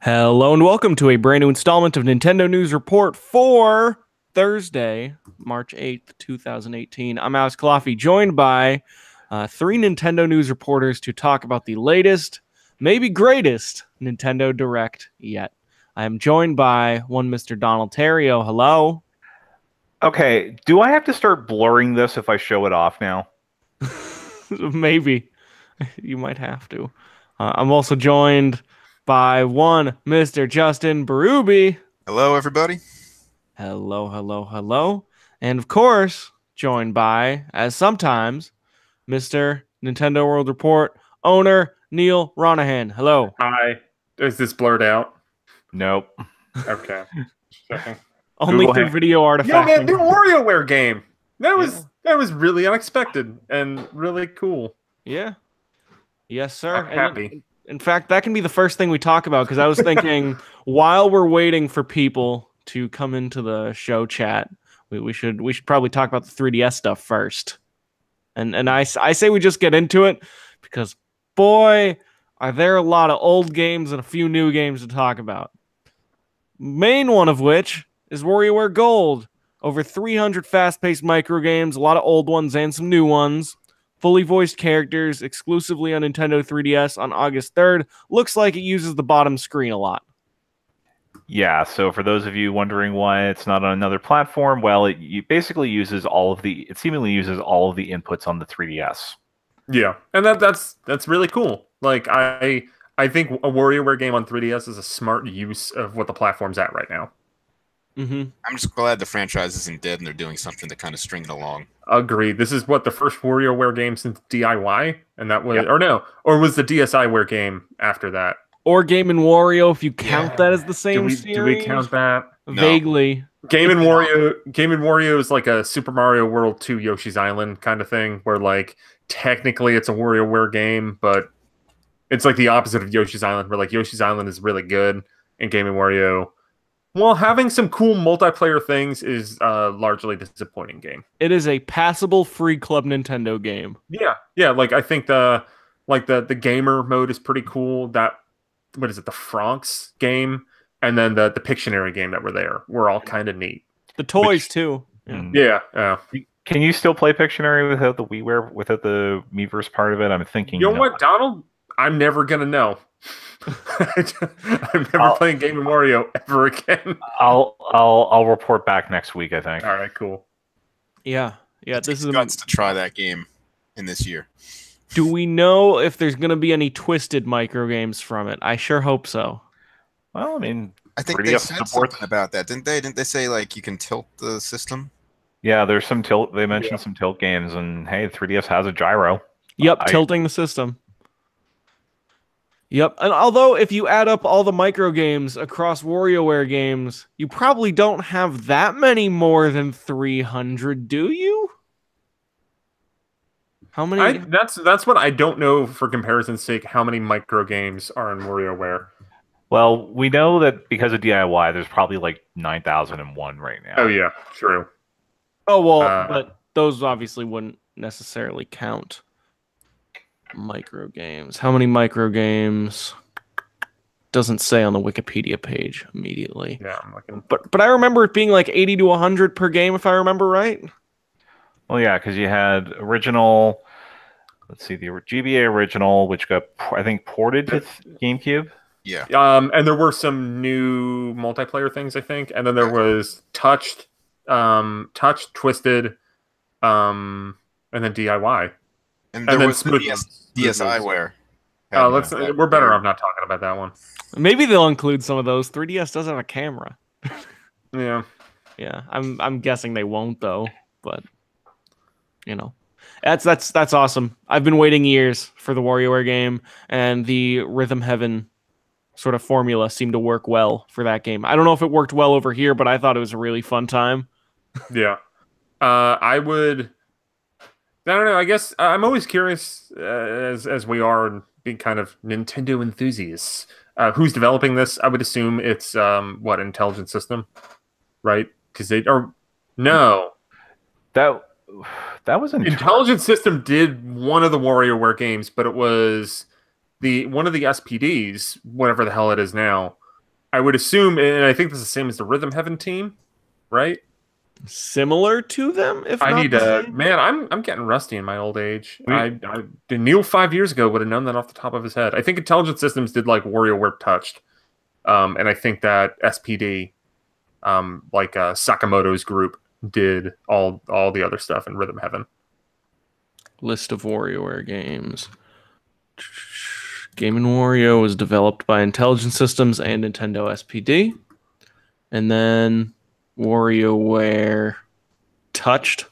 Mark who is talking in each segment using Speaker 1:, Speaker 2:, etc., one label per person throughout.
Speaker 1: Hello and welcome to a brand new installment of Nintendo News Report for Thursday, March 8th, 2018. I'm Alex Coffey, joined by three Nintendo News reporters to talk about the latest, maybe greatest, Nintendo Direct yet. I am joined by one Mr. Donald Terrio. Hello.
Speaker 2: Okay, do I have to start blurring this if I show it off now?
Speaker 1: Maybe. You might have to. I'm also joined by one Mr. Justin Berube.
Speaker 3: Hello, everybody.
Speaker 1: Hello, hello, hello. And of course, joined by, as sometimes, Mr. Nintendo World Report owner Neal Ronahan. Hello.
Speaker 4: Hi. Is this blurred out?
Speaker 2: Nope.
Speaker 4: Okay. Checking.
Speaker 1: Only
Speaker 2: Google
Speaker 1: through
Speaker 2: Hang-
Speaker 1: video
Speaker 4: Yo, man,
Speaker 1: artifacting.
Speaker 4: the WarioWare game. That was really unexpected and really cool.
Speaker 1: Yeah. Yes, sir.
Speaker 4: I'm happy.
Speaker 1: In fact, that can be the first thing we talk about because I was thinking while we're waiting for people to come into the show chat, we should probably talk about the 3DS stuff first. And I say we just get into it because boy, are there a lot of old games and a few new games to talk about. Main one of which is WarioWare Gold. Over 300 fast-paced micro games, a lot of old ones and some new ones. Fully voiced characters exclusively on Nintendo 3DS on August 3rd. Looks like it uses the bottom screen a lot.
Speaker 2: Yeah, so for those of you wondering why it's not on another platform, well, it basically uses it seemingly uses all of the inputs on the 3DS.
Speaker 4: Yeah, and that's really cool. Like I think a WarioWare game on 3DS is a smart use of what the platform's at right now.
Speaker 1: Mm-hmm.
Speaker 3: I'm just glad the franchise isn't dead and they're doing something to kind of string it along.
Speaker 4: Agreed. This is what the first WarioWare game since DIY, and that was
Speaker 2: Yep.
Speaker 4: or was the DSiWare game after that?
Speaker 1: Or Game & Wario, if you count that as the same series.
Speaker 4: Do we count that?
Speaker 3: No.
Speaker 1: Vaguely.
Speaker 4: Game and Wario is like a Super Mario World 2 Yoshi's Island kind of thing, where like technically it's a WarioWare game, but it's like the opposite of Yoshi's Island, where like Yoshi's Island is really good, and Game and Wario, well, having some cool multiplayer things is largely disappointing game.
Speaker 1: It is a passable free Club Nintendo game.
Speaker 4: Yeah. Like I think the gamer mode is pretty cool. That what is it? The Franks game, and then the Pictionary game that were all kind of neat.
Speaker 1: The toys too.
Speaker 4: Yeah.
Speaker 2: Can you still play Pictionary without the WiiWare, without the Miiverse part of it? I'm thinking.
Speaker 4: You know what, Donald? I'm never gonna know. I'm never playing Game and Wario ever again.
Speaker 2: I'll report back next week, I think.
Speaker 4: All right, cool.
Speaker 1: Yeah. This is
Speaker 3: Guts to try that game in this year.
Speaker 1: Do we know if there's going to be any twisted micro games from it? I sure hope so.
Speaker 2: Well, I mean,
Speaker 3: I think
Speaker 2: 3DS
Speaker 3: they said
Speaker 2: supports-
Speaker 3: something about that, didn't they? Didn't they say like you can tilt the system?
Speaker 2: Yeah, there's some tilt. They mentioned some tilt games, and hey, 3DS has a gyro.
Speaker 1: Yep, tilting the system. Yep, and although if you add up all the micro games across WarioWare games, you probably don't have that many more than 300, do you? How many?
Speaker 4: That's what I don't know for comparison's sake. How many micro games are in WarioWare?
Speaker 2: Well, we know that because of DIY, there's probably like 9,001 right now.
Speaker 4: Oh yeah, true.
Speaker 1: Oh, well, but those obviously wouldn't necessarily count. Micro games. How many micro games? Doesn't say on the Wikipedia page immediately.
Speaker 4: Yeah, I'm looking.
Speaker 1: But I remember it being like 80 to 100 per game, if I remember right.
Speaker 2: Well, yeah, because you had original. Let's see, the GBA original, which got I think ported to GameCube.
Speaker 3: Yeah.
Speaker 4: And there were some new multiplayer things, I think, and then there was Touched, Twisted, and then DIY.
Speaker 3: And there was
Speaker 4: Smooth
Speaker 3: DSiWare.
Speaker 4: We're better off not talking about that one.
Speaker 1: Maybe they'll include some of those. 3DS does have a camera.
Speaker 4: Yeah.
Speaker 1: Yeah, I'm guessing they won't though, but you know. That's awesome. I've been waiting years for the WarioWare game, and the Rhythm Heaven sort of formula seemed to work well for that game. I don't know if it worked well over here, but I thought it was a really fun time.
Speaker 4: Yeah. I don't know. I guess I'm always curious, as we are, and being kind of Nintendo enthusiasts. Who's developing this? I would assume it's Intelligent System, right? Because they are no.
Speaker 2: That was
Speaker 4: Intelligent System did one of the WarioWare games, but it was one of the SPDs, whatever the hell it is now. I would assume, and I think this is the same as the Rhythm Heaven team, right?
Speaker 1: Similar to them, if
Speaker 4: I
Speaker 1: not
Speaker 4: need
Speaker 1: the
Speaker 4: to,
Speaker 1: same?
Speaker 4: man. I'm getting rusty in my old age.
Speaker 2: We-
Speaker 4: Neal 5 years ago would have known that off the top of his head. I think Intelligent Systems did like WarioWare Touched, and I think that SPD, Sakamoto's group, did all the other stuff in Rhythm Heaven.
Speaker 1: List of WarioWare games. Game & Wario was developed by Intelligent Systems and Nintendo SPD. And then WarioWare Touched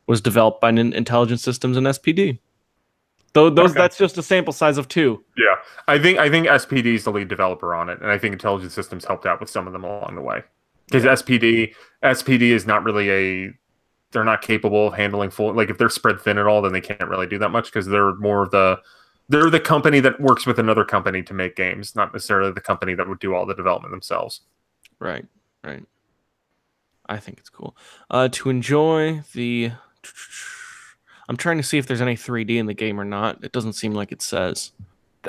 Speaker 1: was developed by Intelligent Systems and SPD. That's just a sample size of 2.
Speaker 4: Yeah, I think SPD is the lead developer on it, and I think Intelligent Systems helped out with some of them along the way. Because SPD is not really they're not capable of handling full. Like if they're spread thin at all, then they can't really do that much because they're more of they're the company that works with another company to make games, not necessarily the company that would do all the development themselves.
Speaker 1: Right. I think it's cool. To enjoy the... I'm trying to see if there's any 3D in the game or not. It doesn't seem like it says.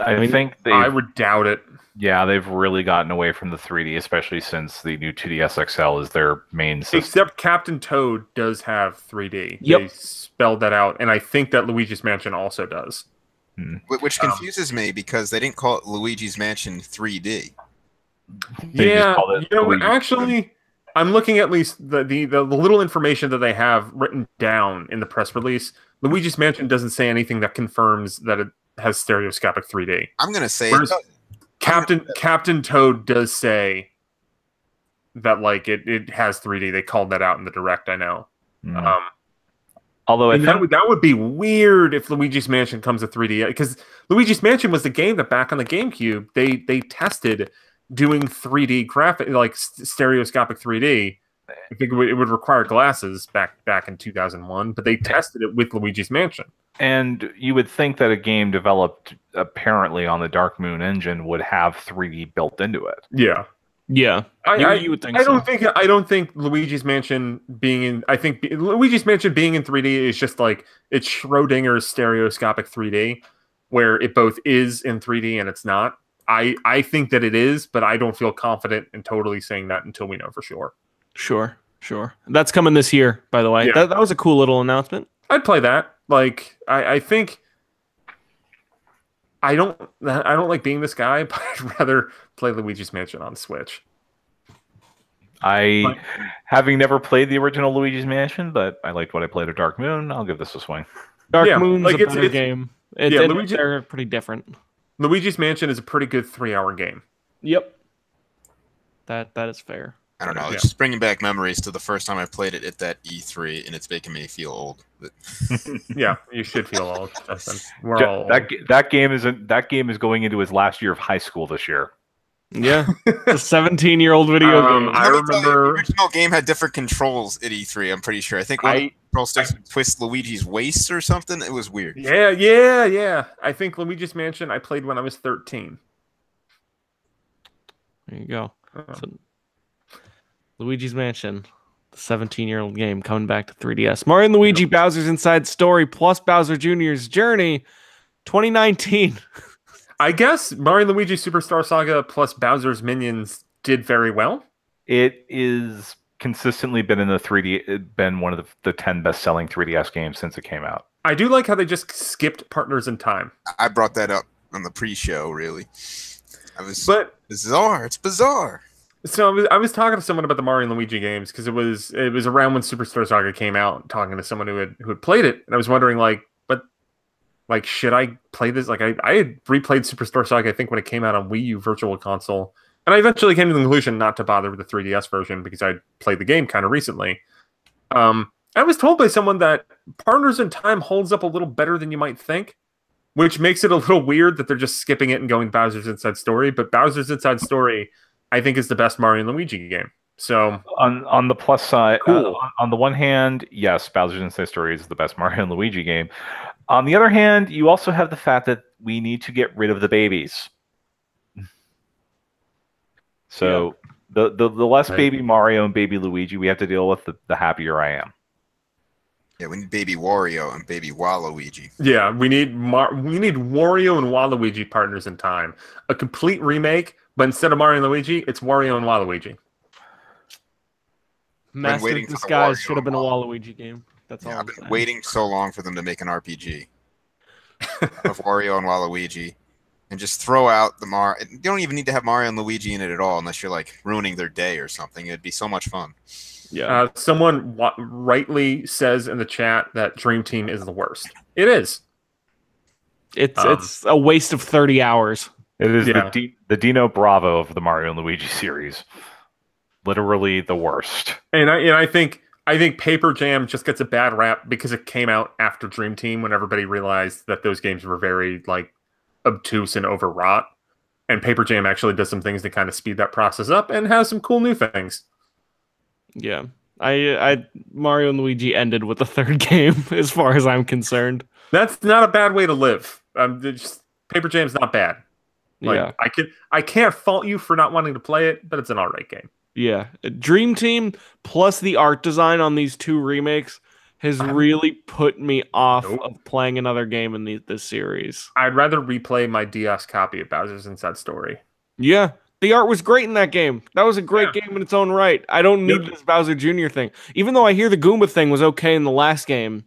Speaker 2: I think
Speaker 4: I would doubt it.
Speaker 2: Yeah, they've really gotten away from the 3D, especially since the new 2DS XL is their main system.
Speaker 4: Except Captain Toad does have 3D.
Speaker 1: Yep.
Speaker 4: They spelled that out, and I think that Luigi's Mansion also does.
Speaker 3: Which confuses me because they didn't call it Luigi's Mansion 3D.
Speaker 2: They just called it Luigi's
Speaker 4: actually, I'm looking at least the little information that they have written down in the press release. Luigi's Mansion doesn't say anything that confirms that it has stereoscopic 3D.
Speaker 3: I'm gonna say
Speaker 4: Captain Toad does say that like it has 3D. They called that out in the direct. I know.
Speaker 2: Although
Speaker 4: that would be weird if Luigi's Mansion comes with 3D, because Luigi's Mansion was the game that back on the GameCube they tested doing 3D graphic, like stereoscopic 3D. I think it would require glasses back in 2001, but they tested it with Luigi's Mansion.
Speaker 2: And you would think that a game developed apparently on the Dark Moon engine would have 3D built into it.
Speaker 4: Yeah.
Speaker 1: Yeah, you would think so.
Speaker 4: I don't think Luigi's Mansion being in. I think Luigi's Mansion being in 3D is just like it's Schrodinger's stereoscopic 3D, where it both is in 3D and it's not. I think that it is, but I don't feel confident in totally saying that until we know for sure.
Speaker 1: Sure. That's coming this year, by the way.
Speaker 4: Yeah.
Speaker 1: That was a cool little announcement.
Speaker 4: I'd play that. Like I think I don't like being this guy, but I'd rather play Luigi's Mansion on Switch.
Speaker 2: Having never played the original Luigi's Mansion, but I liked what I played of Dark Moon, I'll give this a swing.
Speaker 1: Dark Moon's a better game. They're pretty different.
Speaker 4: Luigi's Mansion is a pretty good 3-hour game.
Speaker 1: Yep. That is fair.
Speaker 3: I don't know. It's just bringing back memories to the first time I played it at that E3, and it's making me feel old. But...
Speaker 4: Yeah, you should feel old, Justin. We're all old.
Speaker 2: That game is going into his last year of high school this year.
Speaker 1: Yeah, a 17-year-old video game.
Speaker 4: I remember
Speaker 3: the original game had different controls at E3. I'm pretty sure. I think one control sticks would twist Luigi's waist or something. It was weird.
Speaker 4: Yeah. I think Luigi's Mansion I played when I was 13.
Speaker 1: There you go. So, Luigi's Mansion, the 17-year-old game coming back to 3DS. Mario and Luigi Bowser's Inside Story plus Bowser Jr.'s Journey, 2019.
Speaker 4: I guess Mario and Luigi Superstar Saga plus Bowser's Minions did very well.
Speaker 2: It is consistently been been one of the 10 best-selling 3DS games since it came out.
Speaker 4: I do like how they just skipped Partners in Time.
Speaker 3: I brought that up on the pre-show, really. Bizarre. It's bizarre.
Speaker 4: So I was talking to someone about the Mario and Luigi games because it was around when Superstar Saga came out, talking to someone who had played it, and I was wondering should I play this? Like I had replayed Superstar Saga I think when it came out on Wii U Virtual Console, and I eventually came to the conclusion not to bother with the 3DS version because I played the game kind of recently. I was told by someone that Partners in Time holds up a little better than you might think, which makes it a little weird that they're just skipping it and going Bowser's Inside Story. But Bowser's Inside Story, I think, is the best Mario and Luigi game. So
Speaker 2: on the plus side,
Speaker 4: cool.
Speaker 2: On the one hand, yes, Bowser's Inside Story is the best Mario and Luigi game. On the other hand, you also have the fact that we need to get rid of the babies. So the less baby Mario and baby Luigi we have to deal with, the happier I am.
Speaker 3: Yeah, we need baby Wario and baby Waluigi.
Speaker 4: Yeah, we need Wario and Waluigi Partners in Time. A complete remake, but instead of Mario and Luigi, it's Wario and Waluigi.
Speaker 1: Master of Disguise should have been a Waluigi game. That's all.
Speaker 3: I've been waiting so long for them to make an RPG of Wario and Waluigi, and just throw out the Mario. You don't even need to have Mario and Luigi in it at all, unless you're like ruining their day or something. It'd be so much fun.
Speaker 1: Yeah.
Speaker 4: Someone rightly says in the chat that Dream Team is the worst. It is.
Speaker 1: It's a waste of 30 hours.
Speaker 2: It is the Dino Bravo of the Mario and Luigi series. Literally the worst.
Speaker 4: And I think Paper Jam just gets a bad rap because it came out after Dream Team, when everybody realized that those games were very like obtuse and overwrought. And Paper Jam actually does some things to kind of speed that process up and has some cool new things.
Speaker 1: Yeah. I Mario and Luigi ended with the third game, as far as I'm concerned.
Speaker 4: That's not a bad way to live. Paper Jam's not bad. Like, yeah. I can't fault you for not wanting to play it, but it's an alright game.
Speaker 1: Yeah. Dream Team plus the art design on these two remakes has really put me off of playing another game in this series.
Speaker 4: I'd rather replay my DS copy of Bowser's Inside Story.
Speaker 1: Yeah. The art was great in that game. That was a great game in its own right. I don't need this Bowser Jr. thing. Even though I hear the Goomba thing was okay in the last game.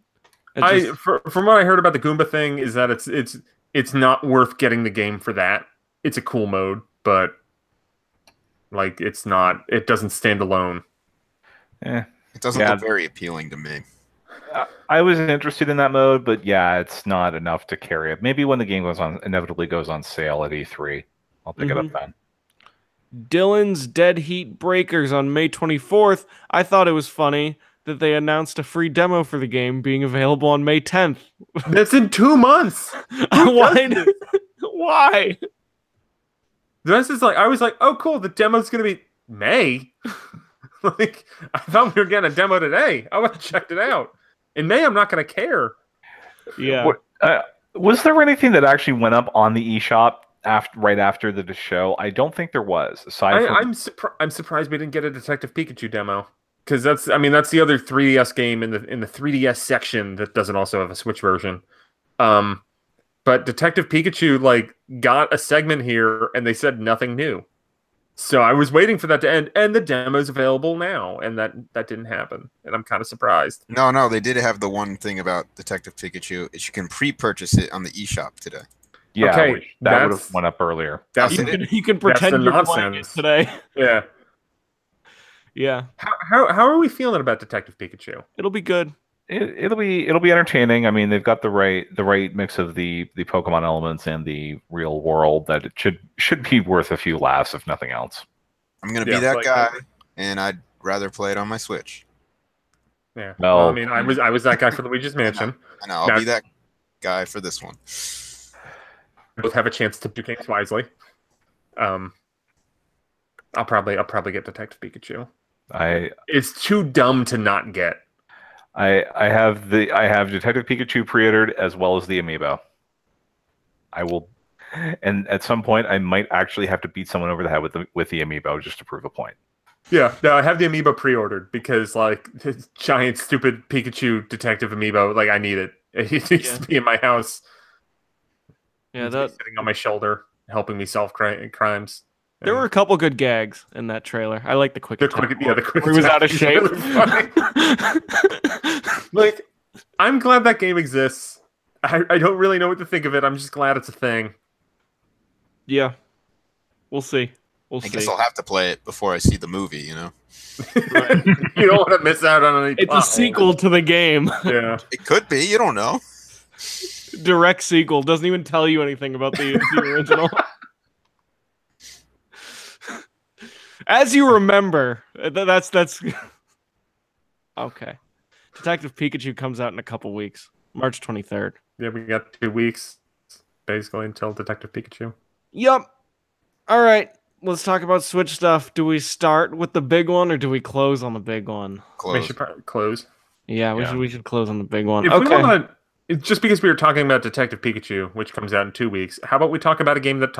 Speaker 4: From what I heard about the Goomba thing is that it's not worth getting the game for that. It's a cool mode, but like it doesn't stand alone.
Speaker 3: It doesn't look very appealing to me.
Speaker 2: I was interested in that mode, but yeah, it's not enough to carry it. Maybe when the game inevitably goes on sale at E3, I'll pick it up then.
Speaker 1: Dylan's Dead Heat Breakers on May 24th. I thought it was funny that they announced a free demo for the game being available on May 10th.
Speaker 4: That's in 2 months.
Speaker 1: Why?
Speaker 4: This is like, I was like, oh cool, the demo's gonna be May. Like, I thought we were getting a demo today. I would have checked it out. In May, I'm not gonna care.
Speaker 1: Yeah.
Speaker 2: Was there anything that actually went up on the eShop right after the show? I don't think there was.
Speaker 4: I'm surprised we didn't get a Detective Pikachu demo, because that's the other 3DS game in the 3DS section that doesn't also have a Switch version. But Detective Pikachu like got a segment here, and they said nothing new. So I was waiting for that to end, and the demo's available now, and that didn't happen, and I'm kind of surprised.
Speaker 3: No, they did have the one thing about Detective Pikachu is you can pre-purchase it on the eShop today.
Speaker 2: Yeah,
Speaker 4: okay,
Speaker 2: that would have went up earlier.
Speaker 1: You can pretend you're playing it today.
Speaker 4: Yeah.
Speaker 1: Yeah.
Speaker 4: How are we feeling about Detective Pikachu?
Speaker 1: It'll be good.
Speaker 2: It'll be entertaining. I mean, they've got the right mix of the Pokemon elements and the real world that it should be worth a few laughs, if nothing else.
Speaker 3: I'm gonna be that guy, and I'd rather play it on my Switch.
Speaker 4: Yeah. Well, I mean, I was that guy for Luigi's Mansion.
Speaker 3: I know. I'll be that guy for this one.
Speaker 4: Both have a chance to do things wisely. I'll probably get Detective Pikachu. It's too dumb to not get.
Speaker 2: I have Detective Pikachu pre-ordered as well as the Amiibo. I will, and at some point I might actually have to beat someone over the head with the Amiibo just to prove a point.
Speaker 4: Yeah, no, I have the Amiibo pre-ordered because like this giant stupid Pikachu Detective Amiibo, like I need it. It needs to be in my house.
Speaker 1: Yeah,
Speaker 4: sitting on my shoulder, helping me solve crimes.
Speaker 1: There were a couple good gags in that trailer. I like the quick attack.
Speaker 4: The quick
Speaker 1: where he was out of shape.
Speaker 4: Really like, I'm glad that game exists. I don't really know what to think of it. I'm just glad it's a thing.
Speaker 1: Yeah. We'll see.
Speaker 3: I guess I'll have to play it before I see the movie, you know?
Speaker 4: Right. You don't want to miss out on any
Speaker 1: It's a sequel to the game.
Speaker 4: Yeah.
Speaker 3: It could be. You don't know.
Speaker 1: Direct sequel. Doesn't even tell you anything about the original. As you remember, that's okay. Detective Pikachu comes out in a couple weeks, March 23rd.
Speaker 4: Yeah, we got 2 weeks basically until Detective Pikachu.
Speaker 1: Yep. All right, let's talk about Switch stuff. Do we start with the big one or do we close on the big one?
Speaker 3: Close.
Speaker 4: We should probably close.
Speaker 1: Yeah, we should close on the big one.
Speaker 4: If we want to, just because we were talking about Detective Pikachu, which comes out in 2 weeks, how about we talk about a game that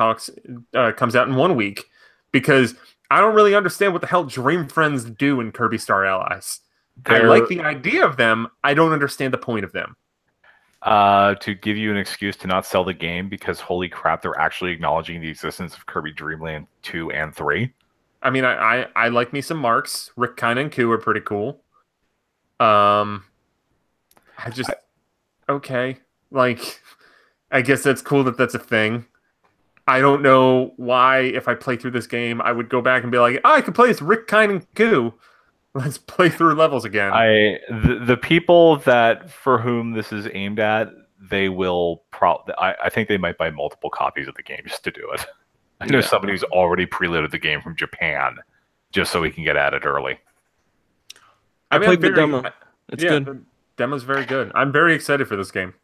Speaker 4: comes out in 1 week? Because I don't really understand what the hell Dream Friends do in Kirby Star Allies. I like the idea of them. I don't understand the point of them.
Speaker 2: To give you an excuse to not sell the game because holy crap, they're actually acknowledging the existence of Kirby Dream Land 2 and 3.
Speaker 4: I mean, I like me some marks. Rick Kine and Koo are pretty cool. Okay. Like, I guess that's cool that that's a thing. I don't know why, if I play through this game, I would go back and be like, I can play as Rick, Kine, and Koo. Let's play through levels again.
Speaker 2: The people that for whom this is aimed at, they will I think they might buy multiple copies of the game just to do it. I know somebody who's already preloaded the game from Japan just so he can get at it early.
Speaker 1: I played the demo. It's good.
Speaker 4: The demo's very good. I'm very excited for this game.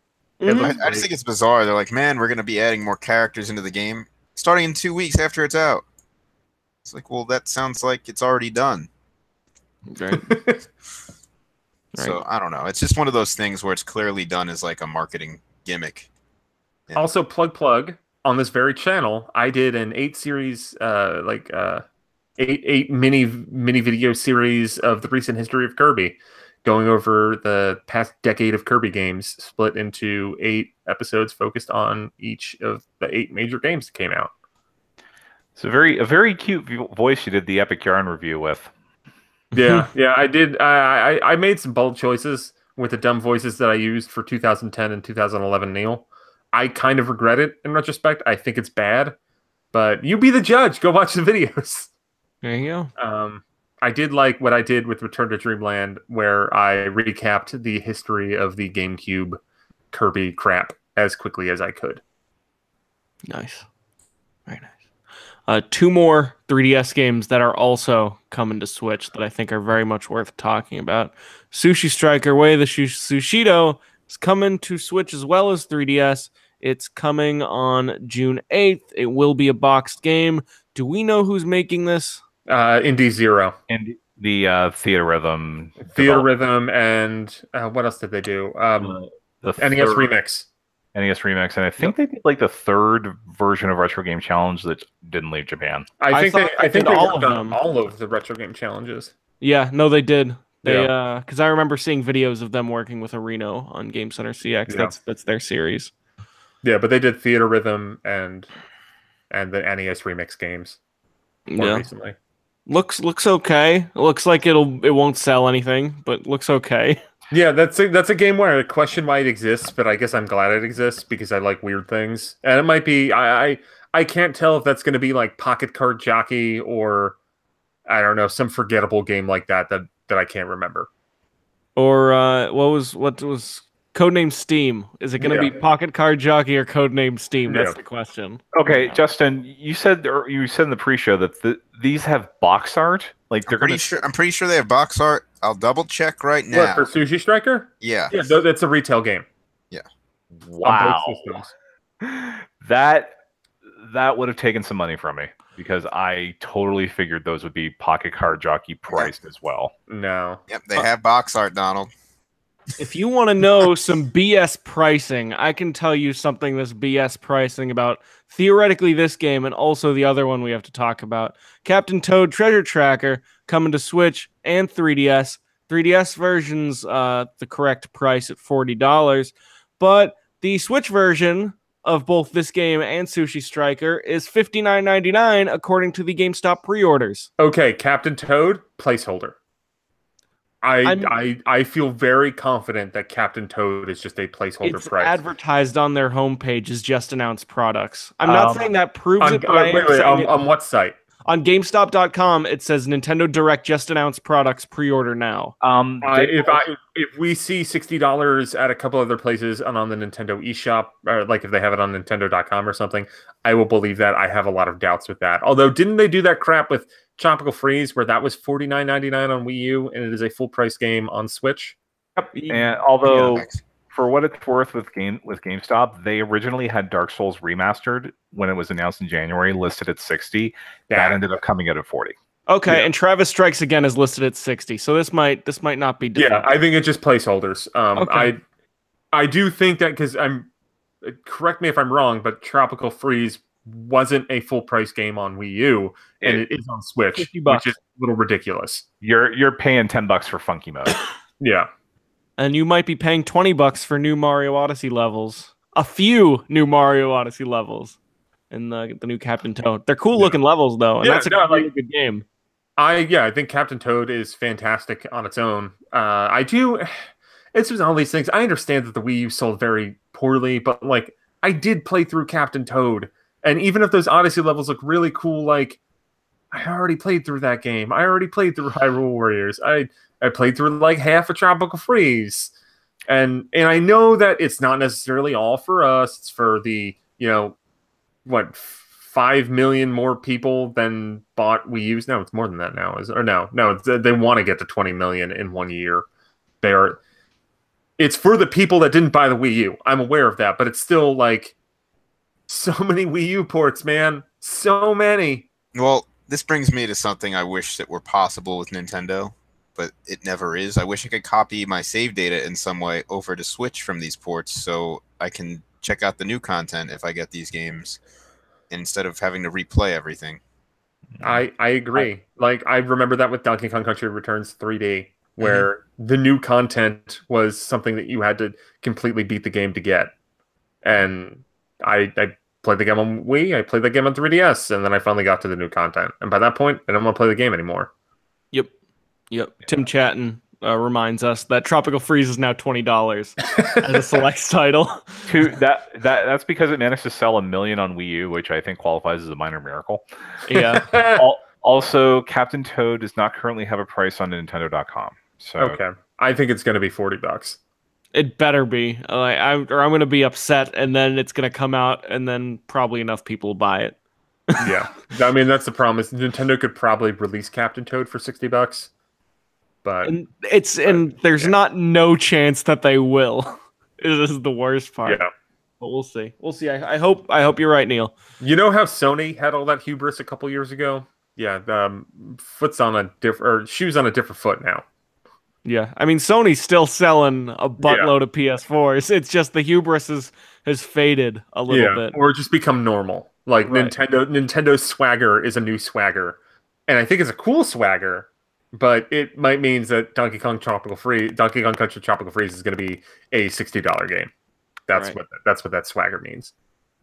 Speaker 3: I just think it's bizarre. They're like, man, we're going to be adding more characters into the game starting in 2 weeks after it's out. It's like, well, that sounds like it's already done.
Speaker 1: Right.
Speaker 3: So, I don't know. It's just one of those things where it's clearly done as like a marketing gimmick. And
Speaker 4: also, plug, on this very channel, I did an 8-series, eight mini video series of the recent history of Kirby, going over the past decade of Kirby games, split into 8 episodes focused on each of the 8 major games that came out.
Speaker 2: It's a very cute voice you did the Epic Yarn review with.
Speaker 4: Yeah, I did. I made some bold choices with the dumb voices that I used for 2010 and 2011 Neal. I kind of regret it in retrospect. I think it's bad, but you be the judge. Go watch the videos.
Speaker 1: There you go.
Speaker 4: I did like what I did with Return to Dreamland, where I recapped the history of the GameCube Kirby crap as quickly as I could.
Speaker 1: Nice. Very nice. 2 more 3DS games that are also coming to Switch that I think are very much worth talking about. Sushi Striker Way of the Sushido is coming to Switch as well as 3DS. It's coming on June 8th. It will be a boxed game. Do we know who's making this?
Speaker 4: Indie Zero.
Speaker 2: And the Theater Rhythm.
Speaker 4: Theater Rhythm, and what else did they do?
Speaker 2: The
Speaker 4: NES Remix.
Speaker 2: NES Remix, and I think they did like the 3rd version of Retro Game Challenge that didn't leave Japan.
Speaker 4: I think they
Speaker 1: all
Speaker 4: worked
Speaker 1: of
Speaker 4: on
Speaker 1: them.
Speaker 4: all of the Retro Game Challenges.
Speaker 1: Yeah, no, they did. They because I remember seeing videos of them working with Reno on Game Center CX.
Speaker 4: Yeah.
Speaker 1: That's their series.
Speaker 4: Yeah, but they did Theater Rhythm and the NES Remix games more recently.
Speaker 1: Looks okay. It looks like it won't sell anything, but looks okay.
Speaker 4: Yeah, that's a game where I question why it exists, but I guess I'm glad it exists because I like weird things. And it might be I can't tell if that's going to be like Pocket Card Jockey or I don't know, some forgettable game like that I can't remember.
Speaker 1: Or what was Codename Steam? Is it going to be Pocket Card Jockey or Codename Steam? That's the question.
Speaker 2: Okay, Justin, you said in the pre-show that these have box art. Like
Speaker 3: I'm pretty sure they have box art. I'll double check right now.
Speaker 4: What, for Sushi Striker?
Speaker 3: Yeah.
Speaker 4: Yeah, that's a retail game.
Speaker 3: Yeah.
Speaker 2: Wow.
Speaker 4: On both systems.
Speaker 2: That would have taken some money from me because I totally figured those would be Pocket Card Jockey priced as well.
Speaker 4: No.
Speaker 3: Yep, they have box art, Donald.
Speaker 1: If you want to know some BS pricing, I can tell you something that's BS pricing about theoretically this game and also the other one we have to talk about. Captain Toad Treasure Tracker coming to Switch and 3DS. 3DS version's the correct price at $40, but the Switch version of both this game and Sushi Striker is $59.99 according to the GameStop pre-orders.
Speaker 4: Okay, Captain Toad, placeholder. I feel very confident that Captain Toad is just a placeholder
Speaker 1: it's
Speaker 4: price.
Speaker 1: Advertised on their homepage as just announced products. I'm not saying that proves it, but
Speaker 4: on what site?
Speaker 1: On GameStop.com, it says Nintendo Direct just announced products pre-order now.
Speaker 4: If we see $60 at a couple other places and on the Nintendo eShop, or like if they have it on Nintendo.com or something, I will believe that. I have a lot of doubts with that. Although, didn't they do that crap with Tropical Freeze where that was $49.99 on Wii U and it is a full price game on Switch?
Speaker 2: Yep. And although, for what it's worth with GameStop, they originally had Dark Souls Remastered when it was announced in January, listed at $60. That ended up coming out at $40.
Speaker 1: Okay, and Travis Strikes Again is listed at $60. So this might not be different.
Speaker 4: Yeah, I think it's just placeholders.
Speaker 1: Okay.
Speaker 4: I do think that because correct me if I'm wrong, but Tropical Freeze wasn't a full price game on Wii U, and it is on Switch, which is a little ridiculous.
Speaker 2: You're paying $10 for Funky Mode.
Speaker 4: Yeah.
Speaker 1: and you might be paying $20 for new Mario Odyssey levels. A few new Mario Odyssey levels in the new Captain Toad. They're cool looking levels though, and that's a really good game.
Speaker 4: I think Captain Toad is fantastic on its own. It's just all these things. I understand that the Wii U sold very poorly, but like I did play through Captain Toad, and even if those Odyssey levels look really cool, like I already played through that game. I already played through Hyrule Warriors. I played through like half of Tropical Freeze, and I know that it's not necessarily all for us. It's for the 5 million more people than bought Wii U's. No, it's more than that now. They want to get to 20 million in 1 year. It's for the people that didn't buy the Wii U. I'm aware of that, but it's still like so many Wii U ports, man. So many.
Speaker 3: Well, this brings me to something I wish that were possible with Nintendo, but it never is. I wish I could copy my save data in some way over to Switch from these ports so I can check out the new content if I get these games, instead of having to replay everything.
Speaker 4: I agree. I remember that with Donkey Kong Country Returns 3D, where the new content was something that you had to completely beat the game to get. And I played the game on Wii, I played the game on 3DS, and then I finally got to the new content. And by that point, I don't want to play the game anymore.
Speaker 1: Yep. Tim Chatton reminds us that Tropical Freeze is now $20 as a selects title.
Speaker 2: That's because it managed to sell 1 million on Wii U, which I think qualifies as a minor miracle.
Speaker 1: Yeah.
Speaker 2: Also, Captain Toad does not currently have a price on Nintendo.com. So
Speaker 4: okay, I think it's going to be $40.
Speaker 1: It better be. I'm going to be upset, and then it's going to come out, and then probably enough people will buy it.
Speaker 4: Yeah, I mean that's the problem. Is Nintendo could probably release Captain Toad for $60. But
Speaker 1: there's not no chance that they will. This is the worst part.
Speaker 4: Yeah,
Speaker 1: but we'll see. I hope you're right, Neal.
Speaker 4: You know how Sony had all that hubris a couple years ago? Yeah, shoes on a different foot now.
Speaker 1: Yeah, I mean Sony's still selling a buttload of PS4s. It's just the hubris has faded a little bit,
Speaker 4: or just become normal. Like Nintendo's swagger is a new swagger, and I think it's a cool swagger. But it might mean that Donkey Kong Country Tropical Freeze is going to be a $60 game. That's what that swagger means.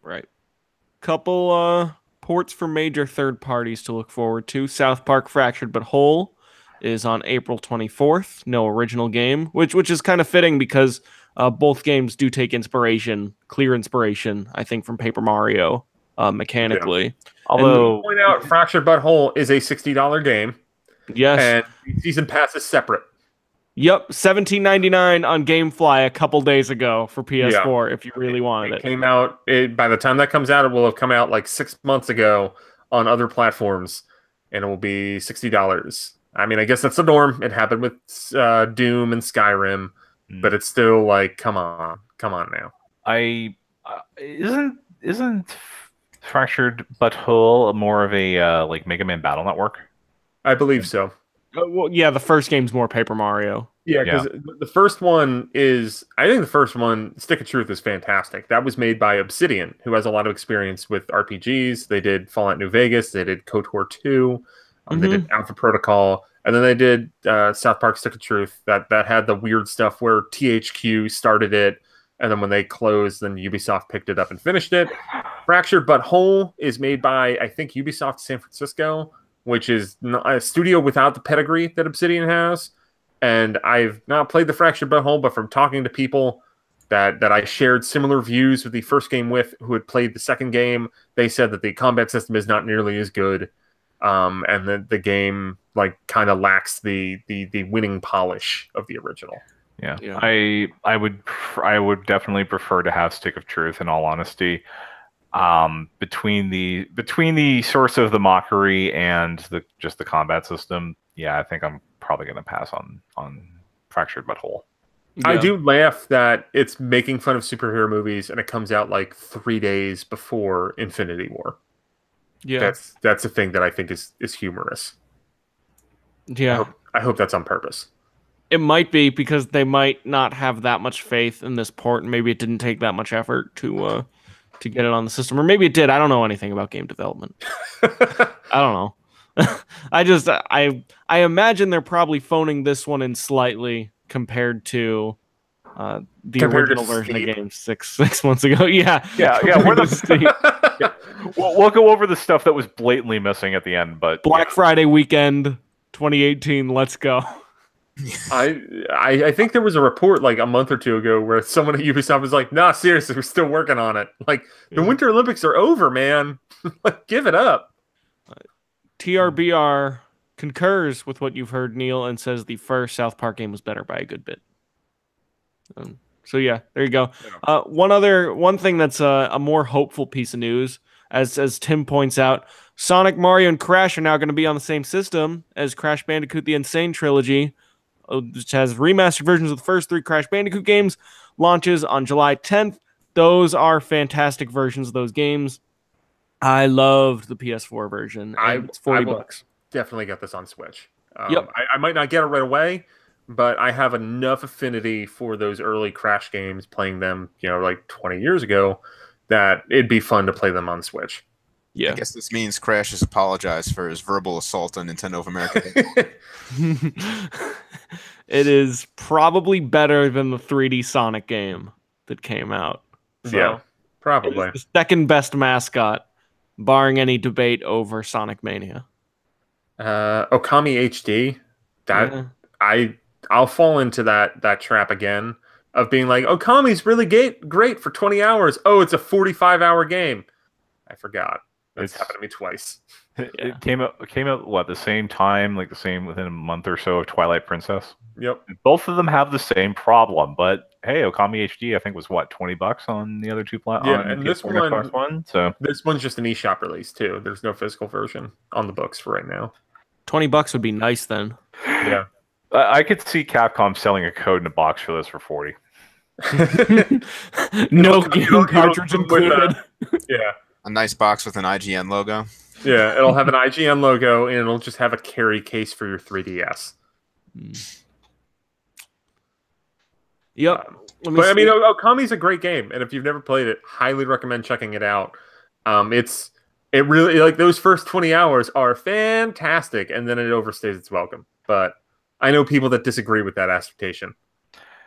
Speaker 1: Right. Couple ports for major third parties to look forward to. South Park Fractured But Whole is on April 24th. No original game, which is kind of fitting because both games do take clear inspiration, I think, from Paper Mario mechanically.
Speaker 2: Yeah. Although,
Speaker 4: point out, Fractured But Whole is a $60 game.
Speaker 1: Yes.
Speaker 4: And the season pass is separate.
Speaker 1: Yep, $17.99 on GameFly a couple days ago for PS4 if you really wanted it.
Speaker 4: It came out, by the time that comes out, it will have come out like 6 months ago on other platforms, and it will be $60. I mean, I guess that's the norm. It happened with Doom and Skyrim, but it's still like, come on now.
Speaker 2: Isn't Fractured But Whole more of a like Mega Man Battle Network?
Speaker 4: I believe so.
Speaker 1: Well, yeah, the first game's more Paper Mario.
Speaker 4: Yeah, because the first one Stick of Truth is fantastic. That was made by Obsidian, who has a lot of experience with RPGs. They did Fallout New Vegas, they did KOTOR 2, they did Alpha Protocol, and then they did South Park Stick of Truth. That had the weird stuff where THQ started it, and then when they closed, then Ubisoft picked it up and finished it. Fractured But Whole is made by, I think, Ubisoft San Francisco, which is a studio without the pedigree that Obsidian has. And I've not played the Fractured But Whole, but from talking to people that I shared similar views with the first game with, who had played the second game, they said that the combat system is not nearly as good, and that the game like kind of lacks the winning polish of the original.
Speaker 2: Yeah. I would definitely prefer to have Stick of Truth, in all honesty. Between the source of the mockery and just the combat system, I think I'm probably going to pass on Fractured But Whole.
Speaker 4: Yeah. I do laugh that it's making fun of superhero movies and it comes out like 3 days before Infinity War. Yeah, that's a thing that I think is humorous.
Speaker 1: Yeah,
Speaker 4: I hope that's on purpose.
Speaker 1: It might be because they might not have that much faith in this port, and maybe it didn't take that much effort to get it on the system, or maybe it did. I don't know anything about game development. I don't know. I imagine they're probably phoning this one in slightly compared to the
Speaker 4: Compared to
Speaker 1: original version of
Speaker 4: Steep.
Speaker 1: games six months ago. Yeah,
Speaker 2: Yeah. We're
Speaker 1: Compared to Steep.
Speaker 2: we'll go over the stuff that was blatantly missing at the end, but
Speaker 1: Black Friday weekend 2018. Let's go.
Speaker 4: I think there was a report like a month or two ago where someone at Ubisoft was like, "Nah, seriously, we're still working on it. Like the Winter Olympics are over, man. Like, give it up."
Speaker 1: TRBR concurs with what you've heard, Neal, and says the first South Park game was better by a good bit. So yeah, there you go. One thing that's a more hopeful piece of news, as Tim points out, Sonic, Mario, and Crash are now going to be on the same system as Crash Bandicoot: The Insane Trilogy, which has remastered versions of the first 3 Crash Bandicoot games. Launches on July 10th. Those are fantastic versions of those games. I loved the PS4 version. And it's $40.
Speaker 4: Definitely get this on Switch.
Speaker 1: Yep.
Speaker 4: I might not get it right away, but I have enough affinity for those early Crash games, playing them, like 20 years ago, that it'd be fun to play them on Switch.
Speaker 1: Yeah.
Speaker 3: I guess this means Crash has apologized for his verbal assault on Nintendo of America.
Speaker 1: It is probably better than the 3D Sonic game that came out. So
Speaker 4: Yeah, probably.
Speaker 1: it's the second best mascot, barring any debate over Sonic Mania.
Speaker 4: Okami HD. I'll fall into that trap again of being like, Okami's really great for 20 hours. Oh, it's a 45-hour game. I forgot. That's happened to me twice.
Speaker 2: It came out what, the same time, like the same within a month or so of Twilight Princess.
Speaker 4: Yep.
Speaker 2: Both of them have the same problem, but hey, Okami HD I think was what, $20 on the other two platforms.
Speaker 4: Yeah, and this one,
Speaker 2: so
Speaker 4: this one's just an eShop release too. There's no physical version on the books for right now.
Speaker 1: $20 would be nice then.
Speaker 4: Yeah.
Speaker 2: I could see Capcom selling a code in a box for this for $40.
Speaker 1: No game cartridge included.
Speaker 4: Yeah.
Speaker 3: A nice box with an IGN logo.
Speaker 4: Yeah, it'll have an IGN logo and it'll just have a carry case for your 3DS.
Speaker 1: Yep.
Speaker 4: But I mean, Okami's a great game, and if you've never played it, highly recommend checking it out. It really, like, those first 20 hours are fantastic, and then it overstays its welcome. But I know people that disagree with that assertion.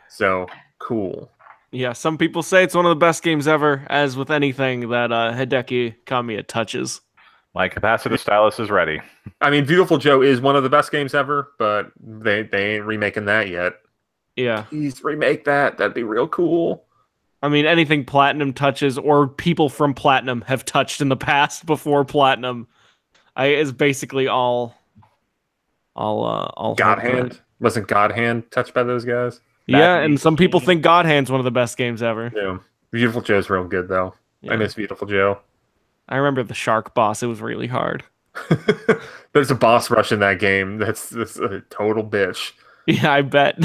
Speaker 4: So cool.
Speaker 1: Yeah, some people say it's one of the best games ever, as with anything that Hideki Kamiya touches.
Speaker 2: My capacitive stylus is ready.
Speaker 4: I mean, Beautiful Joe is one of the best games ever, but they ain't remaking that yet.
Speaker 1: Yeah.
Speaker 4: Please remake that. That'd be real cool.
Speaker 1: I mean, anything Platinum touches, or people from Platinum have touched in the past before Platinum, is basically all.
Speaker 4: God Hand wasn't God Hand touched by those guys.
Speaker 1: Yeah, and some people think God Hand's one of the best games ever.
Speaker 4: Yeah, Beautiful Joe's real good though. Yeah. I miss Beautiful Joe.
Speaker 1: I remember the shark boss; it was really hard.
Speaker 4: There's a boss rush in that game. That's a total bitch.
Speaker 1: Yeah, I bet.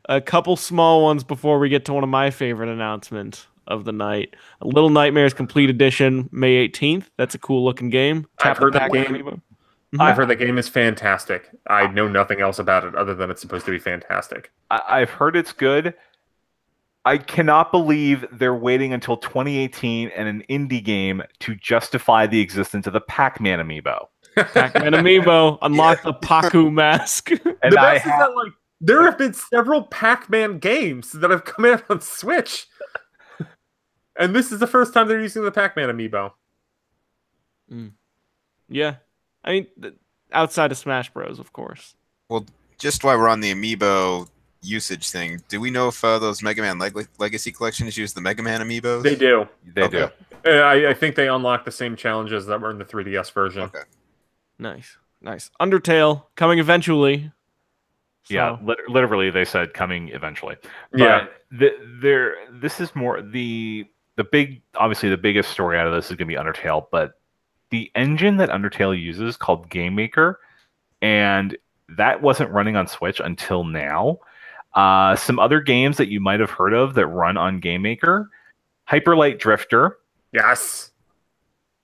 Speaker 1: A couple small ones before we get to one of my favorite announcements of the night. Little Nightmares Complete Edition, May 18th. That's a cool looking game.
Speaker 4: I've heard that game. I've heard that game is fantastic. I know nothing else about it other than it's supposed to be fantastic.
Speaker 2: I've heard it's good. I cannot believe they're waiting until 2018 and an indie game to justify the existence of the Pac-Man amiibo.
Speaker 1: Pac-Man amiibo, unlock the Pacu mask.
Speaker 4: And the best is that, like, there have been several Pac-Man games that have come out on Switch. And this is the first time they're using the Pac-Man amiibo.
Speaker 1: Yeah. I mean, outside of Smash Bros, of course.
Speaker 3: Well, just while we're on the amiibo usage thing, do we know if those Mega Man Legacy collections use the Mega Man amiibos?
Speaker 4: They do.
Speaker 2: They do.
Speaker 4: I think they unlock the same challenges that were in the 3DS version.
Speaker 3: Okay.
Speaker 1: Nice. Undertale, coming eventually. So.
Speaker 2: Yeah, literally they said coming eventually. But
Speaker 4: yeah.
Speaker 2: This is more the big, obviously the biggest story out of this is going to be Undertale, but the engine that Undertale uses called Game Maker, and that wasn't running on Switch until now. Some other games that you might have heard of that run on Game Maker, Hyper Light Drifter.
Speaker 4: Yes.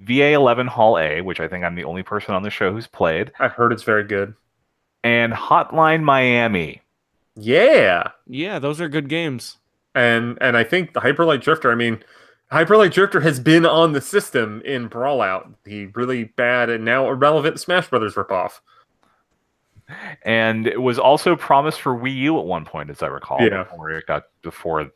Speaker 2: VA11 Hall A, which I think I'm the only person on the show who's played.
Speaker 4: I've heard it's very good.
Speaker 2: And Hotline Miami.
Speaker 4: Yeah.
Speaker 1: Yeah, those are good games.
Speaker 4: And I think the Hyper Light Drifter, I mean, Hyper Light Drifter has been on the system in Brawlout, the really bad and now irrelevant Smash Brothers ripoff.
Speaker 2: And it was also promised for Wii U at one point, as I recall.
Speaker 4: Yeah.
Speaker 2: Before the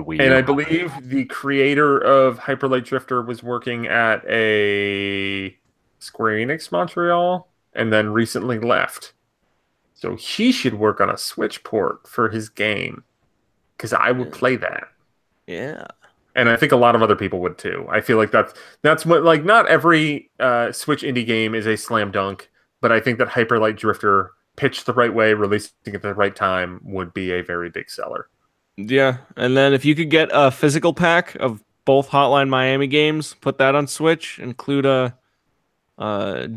Speaker 2: Wii U.
Speaker 4: And I believe the creator of Hyper Light Drifter was working at a Square Enix Montreal and then recently left. So he should work on a Switch port for his game, because I would play that.
Speaker 1: Yeah.
Speaker 4: And I think a lot of other people would too. I feel like that's what, like, not every Switch indie game is a slam dunk, but I think that Hyper Light Drifter, pitched the right way, releasing at the right time, would be a very big seller.
Speaker 1: Yeah, and then if you could get a physical pack of both Hotline Miami games, put that on Switch, include a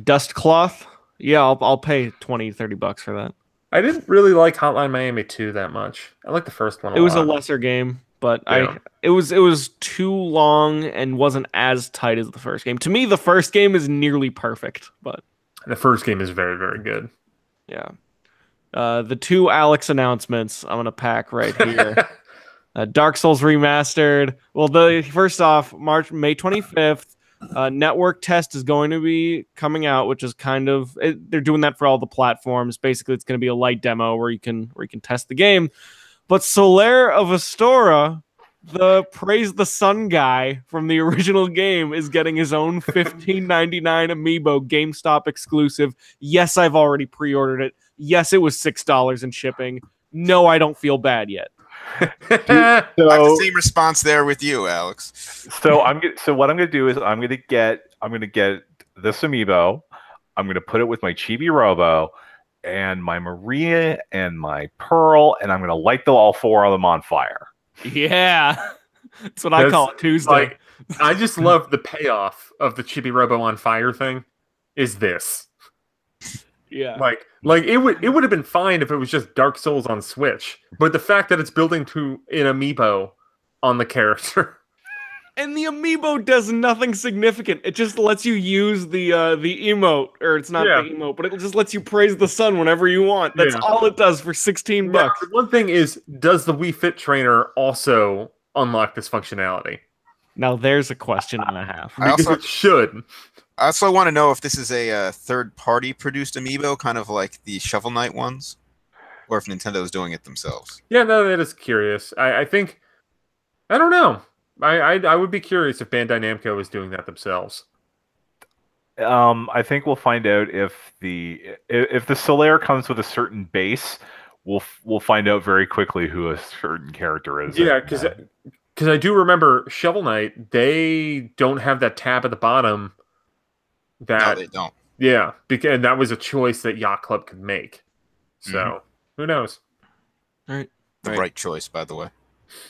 Speaker 1: Dust Cloth, yeah, I'll pay $20-$30 for that.
Speaker 4: I didn't really like Hotline Miami 2 that much. I like the first one a lot.
Speaker 1: It was a lesser game, but
Speaker 4: Yeah.
Speaker 1: it was too long and wasn't as tight as the first game. To me, the first game is nearly perfect, but
Speaker 4: The first game is very, very good.
Speaker 1: yeah. The two Alex announcements I'm gonna pack right here. Dark Souls Remastered. Well, first off, May 25th, network test is going to be coming out, which is they're doing that for all the platforms. Basically, it's going to be a light demo where you can test the game. But Solaire of Astora, the Praise the Sun guy from the original game, is getting his own $15.99 amiibo, GameStop exclusive. Yes, I've already pre-ordered it. Yes, it was $6 in shipping. No, I don't feel bad yet.
Speaker 3: I have the same response there with you, Alex.
Speaker 2: So what I'm gonna do is I'm gonna get this amiibo. I'm gonna put it with my Chibi Robo and my Maria and my Pearl, and I'm gonna light all four of them on fire.
Speaker 1: Yeah, that's what I call it Tuesday.
Speaker 4: Like, I just love the payoff of the Chibi Robo on fire thing. Is this?
Speaker 1: Yeah,
Speaker 4: like it would have been fine if it was just Dark Souls on Switch, but the fact that it's building to an amiibo on the character,
Speaker 1: and the amiibo does nothing significant. It just lets you use the emote, or it's not the emote, but it just lets you praise the sun whenever you want. That's all it does for $16.
Speaker 4: Now, the one thing is, does the Wii Fit Trainer also unlock this functionality?
Speaker 1: Now there's a question and a half.
Speaker 4: Because it should.
Speaker 3: I also want to know if this is a third-party produced amiibo, kind of like the Shovel Knight ones, or if Nintendo's doing it themselves.
Speaker 4: Yeah, no, that is curious. I think, I don't know. I would be curious if Bandai Namco is doing that themselves.
Speaker 2: I think we'll find out if the Solaire comes with a certain base. We'll find out very quickly who a certain character is.
Speaker 4: Yeah, because I do remember Shovel Knight. They don't have that tab at the bottom.
Speaker 3: No, they don't.
Speaker 4: Yeah, because that was a choice that Yacht Club could make. So who knows?
Speaker 1: All right.
Speaker 3: The right choice, by the way.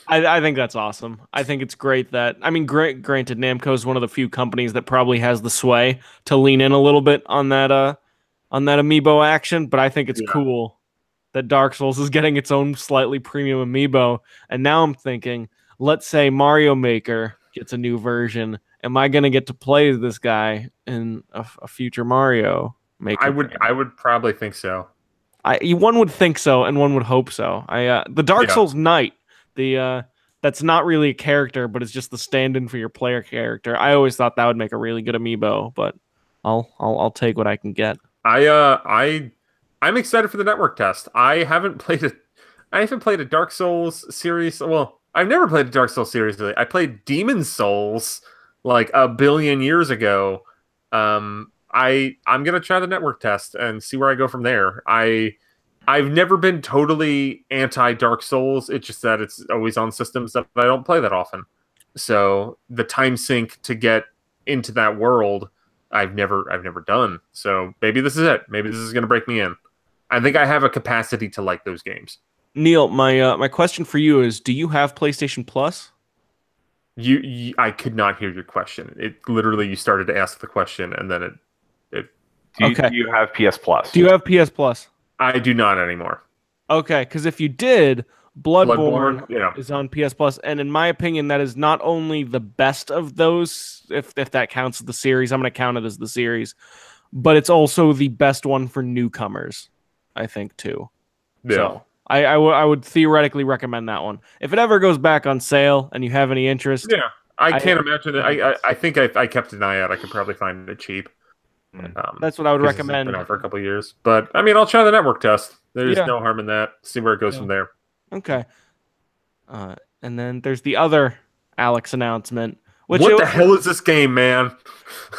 Speaker 1: I think that's awesome. I think it's great that, I mean, granted, Namco is one of the few companies that probably has the sway to lean in a little bit on that amiibo action, but I think it's cool that Dark Souls is getting its own slightly premium amiibo. And now I'm thinking, let's say Mario Maker gets a new version. Am I going to get to play this guy in a future Mario Maker?
Speaker 4: I would probably think so.
Speaker 1: One would think so, and one would hope so. The Dark Souls Knight, that's not really a character, but it's just the stand-in for your player character. I always thought that would make a really good amiibo, but I'll take what I can get.
Speaker 4: I'm excited for the network test. I haven't played a Dark Souls series. Well, I've never played a Dark Souls series. Really. I played Demon Souls like a billion years ago. I'm gonna try the network test and see where I go from there. I've never been totally anti Dark Souls. It's just that it's always on systems that I don't play that often. So the time sink to get into that world, I've never done. So maybe this is it. Maybe this is gonna break me in. I think I have a capacity to like those games.
Speaker 1: Neal, my question for you is: do you have PlayStation Plus?
Speaker 4: I could not hear your question. It literally, you started to ask the question and then it.
Speaker 2: Do you have PS Plus?
Speaker 1: Do you have PS Plus?
Speaker 4: I do not anymore.
Speaker 1: Okay, because if you did, Bloodborne is on PS Plus, and in my opinion, that is not only the best of those, if that counts as the series. I'm going to count it as the series, but it's also the best one for newcomers, I think, too.
Speaker 4: Yeah.
Speaker 1: So I would theoretically recommend that one. If it ever goes back on sale and you have any interest.
Speaker 4: Yeah, I can't imagine it. I think I kept an eye out. I could probably find it cheap.
Speaker 1: That's what I would
Speaker 4: 'cause it's
Speaker 1: recommend.
Speaker 4: been out for a couple of years, but I mean, I'll try the network test. There's
Speaker 1: Yeah.
Speaker 4: no harm in that. See where it goes
Speaker 1: Yeah.
Speaker 4: from there.
Speaker 1: Okay. And then there's the other Alex announcement. Which
Speaker 4: What the hell is this game, man?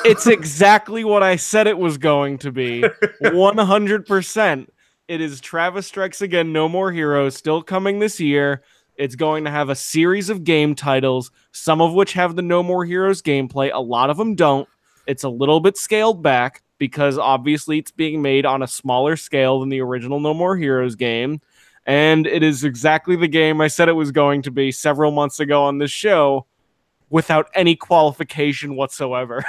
Speaker 1: It's exactly what I said it was going to be. 100%. It is Travis Strikes Again, No More Heroes, still coming this year. It's going to have a series of game titles, some of which have the No More Heroes gameplay. A lot of them don't. It's a little bit scaled back because obviously it's being made on a smaller scale than the original No More Heroes game. And it is exactly the game I said it was going to be several months ago on this show without any qualification whatsoever.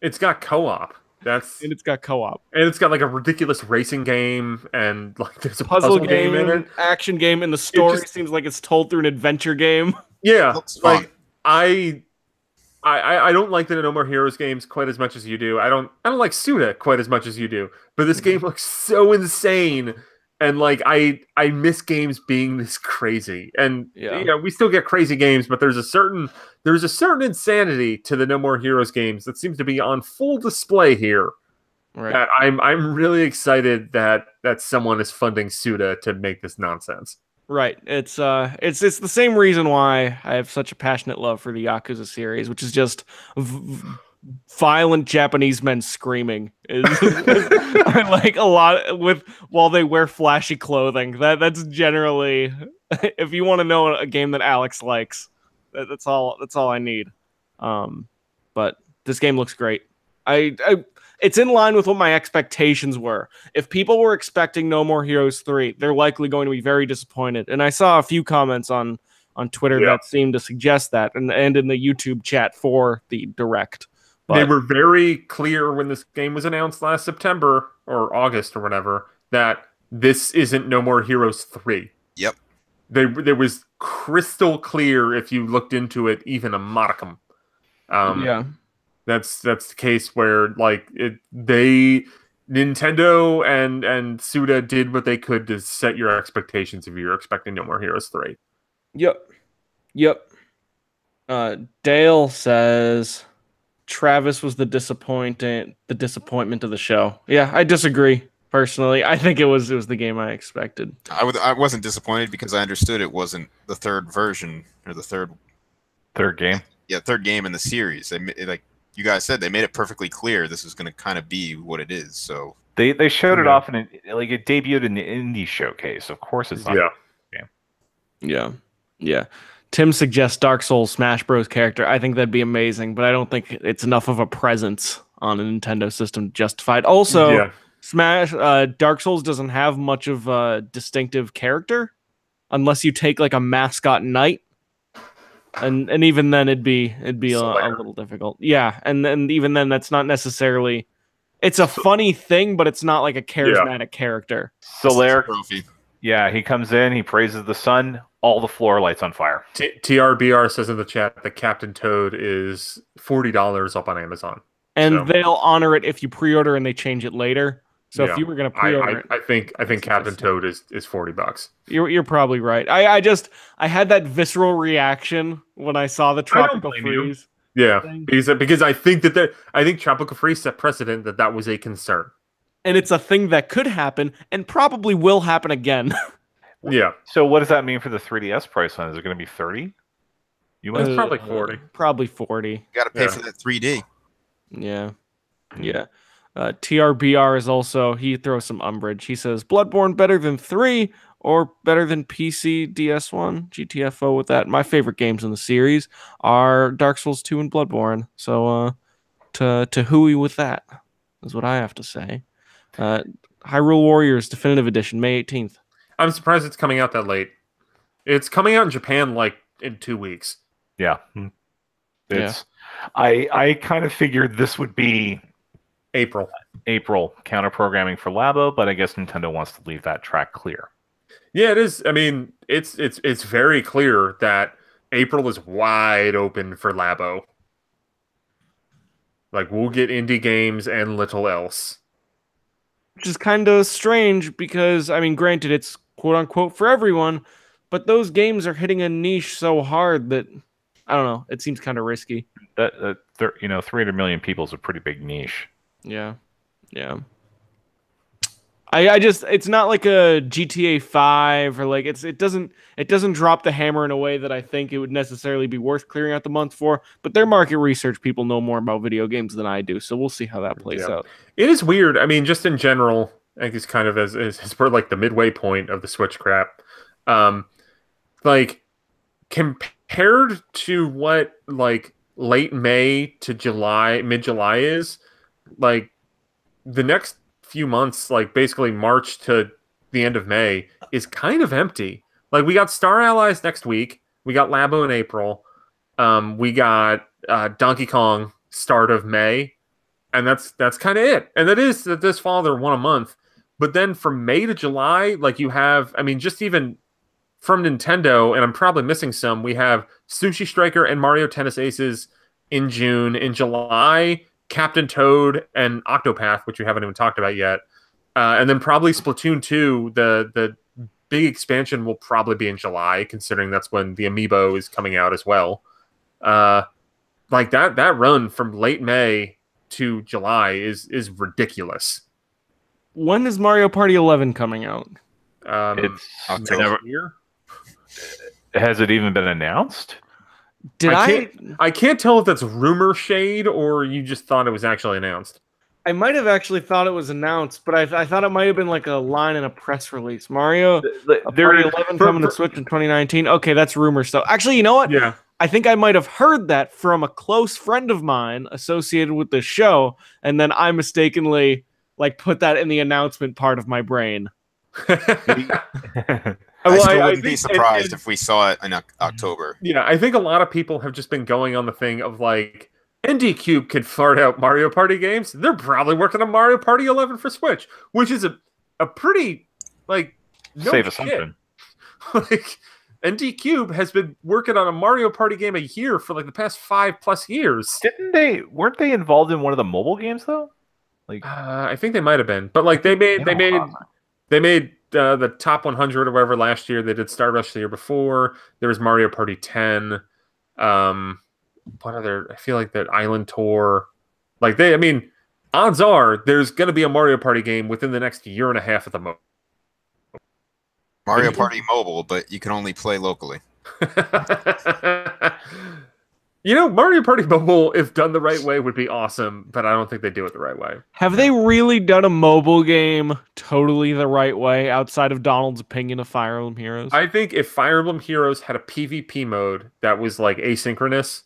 Speaker 4: It's got co-op.
Speaker 1: And it's got co-op.
Speaker 4: And it's got like a ridiculous racing game, and like there's a
Speaker 1: Puzzle
Speaker 4: game in it.
Speaker 1: Action game, and the story seems like it's told through an adventure game.
Speaker 4: Yeah,
Speaker 3: Looks fun.
Speaker 4: like I don't like the No More Heroes games quite as much as you do. I don't like Suda quite as much as you do. But this game looks so insane, and like I miss games being this crazy. And we still get crazy games, but there's a certain insanity to the No More Heroes games that seems to be on full display here.
Speaker 1: Right.
Speaker 4: That I'm really excited that someone is funding Suda to make this nonsense.
Speaker 1: Right. It's the same reason why I have such a passionate love for the Yakuza series, which is just violent Japanese men screaming. I like a lot while they wear flashy clothing. That's generally, if you want to know a game that Alex likes, that's all I need. But this game looks great. It's in line with what my expectations were. If people were expecting No More Heroes 3, they're likely going to be very disappointed. And I saw a few comments on Twitter that seemed to suggest that, and in the YouTube chat for the Direct. But
Speaker 4: they were very clear when this game was announced last September or August or whatever that this isn't No More Heroes 3.
Speaker 3: Yep.
Speaker 4: There was crystal clear if you looked into it, even a modicum. That's the case where like Nintendo and Suda did what they could to set your expectations if you're expecting No More Heroes 3.
Speaker 1: Yep. Dale says Travis was the disappointment of the show. Yeah, I disagree personally. I think it was the game I expected.
Speaker 3: I wasn't disappointed because I understood it wasn't the third version or the third
Speaker 2: game.
Speaker 3: Yeah, third game in the series. Like you guys said, they made it perfectly clear this is going to kind of be what it is. So
Speaker 2: they showed it off, and it debuted in the indie showcase. Of course, it's not.
Speaker 1: Yeah. Tim suggests Dark Souls Smash Bros. Character. I think that'd be amazing, but I don't think it's enough of a presence on a Nintendo system to justify it. Also, Dark Souls doesn't have much of a distinctive character unless you take like a mascot knight. And even then it'd be a little difficult. Yeah, and even then that's not necessarily. It's a funny thing, but it's not like a charismatic character.
Speaker 2: Solaire, he comes in, he praises the sun, all the floor lights on fire.
Speaker 4: TRBR says in the chat that Captain Toad is $40 up on Amazon,
Speaker 1: and they'll honor it if you pre-order and they change it later. So if you were going to pre-order,
Speaker 4: I think Captain Toad is $40.
Speaker 1: You're probably right. I had that visceral reaction when I saw the Tropical Freeze.
Speaker 4: Yeah, because I think Tropical Freeze set precedent that was a concern,
Speaker 1: and it's a thing that could happen and probably will happen again.
Speaker 4: Yeah.
Speaker 2: So what does that mean for the 3DS price line? Is it going to be 30?
Speaker 4: It's probably 40.
Speaker 1: Probably 40.
Speaker 3: You got to pay for that 3D.
Speaker 1: Yeah. TRBR is also, he throws some umbrage. He says, Bloodborne better than 3 or better than PC DS1? GTFO with that. My favorite games in the series are Dark Souls 2 and Bloodborne. So to hooey with that is what I have to say. Hyrule Warriors Definitive Edition, May 18th.
Speaker 4: I'm surprised it's coming out that late. It's coming out in Japan like in 2 weeks.
Speaker 2: Yeah. I kind of figured this would be April counter programming for Labo, but I guess Nintendo wants to leave that track clear.
Speaker 4: Yeah, it is. I mean, it's very clear that April is wide open for Labo. Like, we'll get indie games and little else.
Speaker 1: Which is kind of strange because, I mean, granted, it's quote-unquote for everyone, but those games are hitting a niche so hard that, I don't know, it seems kind of risky.
Speaker 2: That 300 million people is a pretty big niche.
Speaker 1: Yeah. Yeah. I just it's not like a GTA 5 or like it doesn't drop the hammer in a way that I think it would necessarily be worth clearing out the month for, but their market research people know more about video games than I do, so we'll see how that plays out.
Speaker 4: It is weird. I mean, just in general, I think it's kind of as we're like the midway point of the Switch crap. Like compared to what like late May to July, mid-July is, like the next few months, like basically March to the end of May, is kind of empty. Like we got Star Allies next week, we got Labo in April, we got Donkey Kong start of May, and that's kind of it. And that is that this fall they're one a month. But then from May to July, like you have, I mean, just even from Nintendo, and I'm probably missing some, we have Sushi Striker and Mario Tennis Aces in June. In July, Captain Toad and Octopath, which we haven't even talked about yet. And then probably Splatoon 2, the big expansion will probably be in July, considering that's when the Amiibo is coming out as well. Like that run from late May to July is ridiculous.
Speaker 1: When is Mario Party 11 coming out?
Speaker 2: It's
Speaker 3: October.
Speaker 2: Has it even been announced?
Speaker 4: I can't tell if that's rumor shade or you just thought it was actually announced.
Speaker 1: I might have actually thought it was announced, but I thought it might have been like a line in a press release. Mario Party 11 coming to Switch in 2019. Okay, that's rumor stuff. Actually, you know what?
Speaker 4: Yeah.
Speaker 1: I think I might have heard that from a close friend of mine associated with the show, and then I mistakenly like put that in the announcement part of my brain.
Speaker 3: I still wouldn't be surprised if we saw it in October.
Speaker 4: Yeah, I think a lot of people have just been going on the thing of like, ND Cube could fart out Mario Party games. They're probably working on Mario Party 11 for Switch, which is a pretty like
Speaker 2: safe assumption.
Speaker 4: Like ND Cube has been working on a Mario Party game a year for like the past 5+ years.
Speaker 2: Weren't they involved in one of the mobile games though? Like
Speaker 4: I think they might have been, but like they made the top 100 or whatever last year. They did Star Rush the year before. There was Mario Party 10. What other? I feel like that Island Tour. Like I mean, odds are there's going to be a Mario Party game within the next year and a half at the most.
Speaker 3: Mario Party Mobile, but you can only play locally.
Speaker 4: You know, Mario Party Mobile, if done the right way, would be awesome, but I don't think they do it the right way.
Speaker 1: Have they really done a mobile game totally the right way outside of Donald's opinion of Fire Emblem Heroes?
Speaker 4: I think if Fire Emblem Heroes had a PvP mode that was like asynchronous,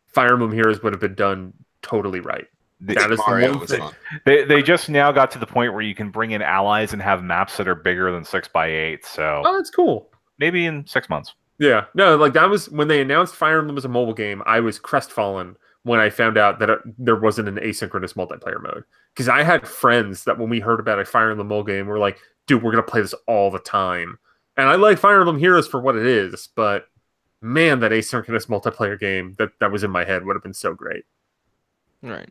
Speaker 4: Fire Emblem Heroes would have been done totally right. That is
Speaker 3: Mario
Speaker 4: the one thing.
Speaker 2: they just now got to the point where you can bring in allies and have maps that are bigger than 6x8. So
Speaker 4: that's cool.
Speaker 2: Maybe in 6 months.
Speaker 4: Yeah, no, like that was when they announced Fire Emblem as a mobile game. I was crestfallen when I found out that there wasn't an asynchronous multiplayer mode. Because I had friends that when we heard about a Fire Emblem mobile game, were like, "Dude, we're gonna play this all the time." And I like Fire Emblem Heroes for what it is, but man, that asynchronous multiplayer game that was in my head would have been so great.
Speaker 1: Right.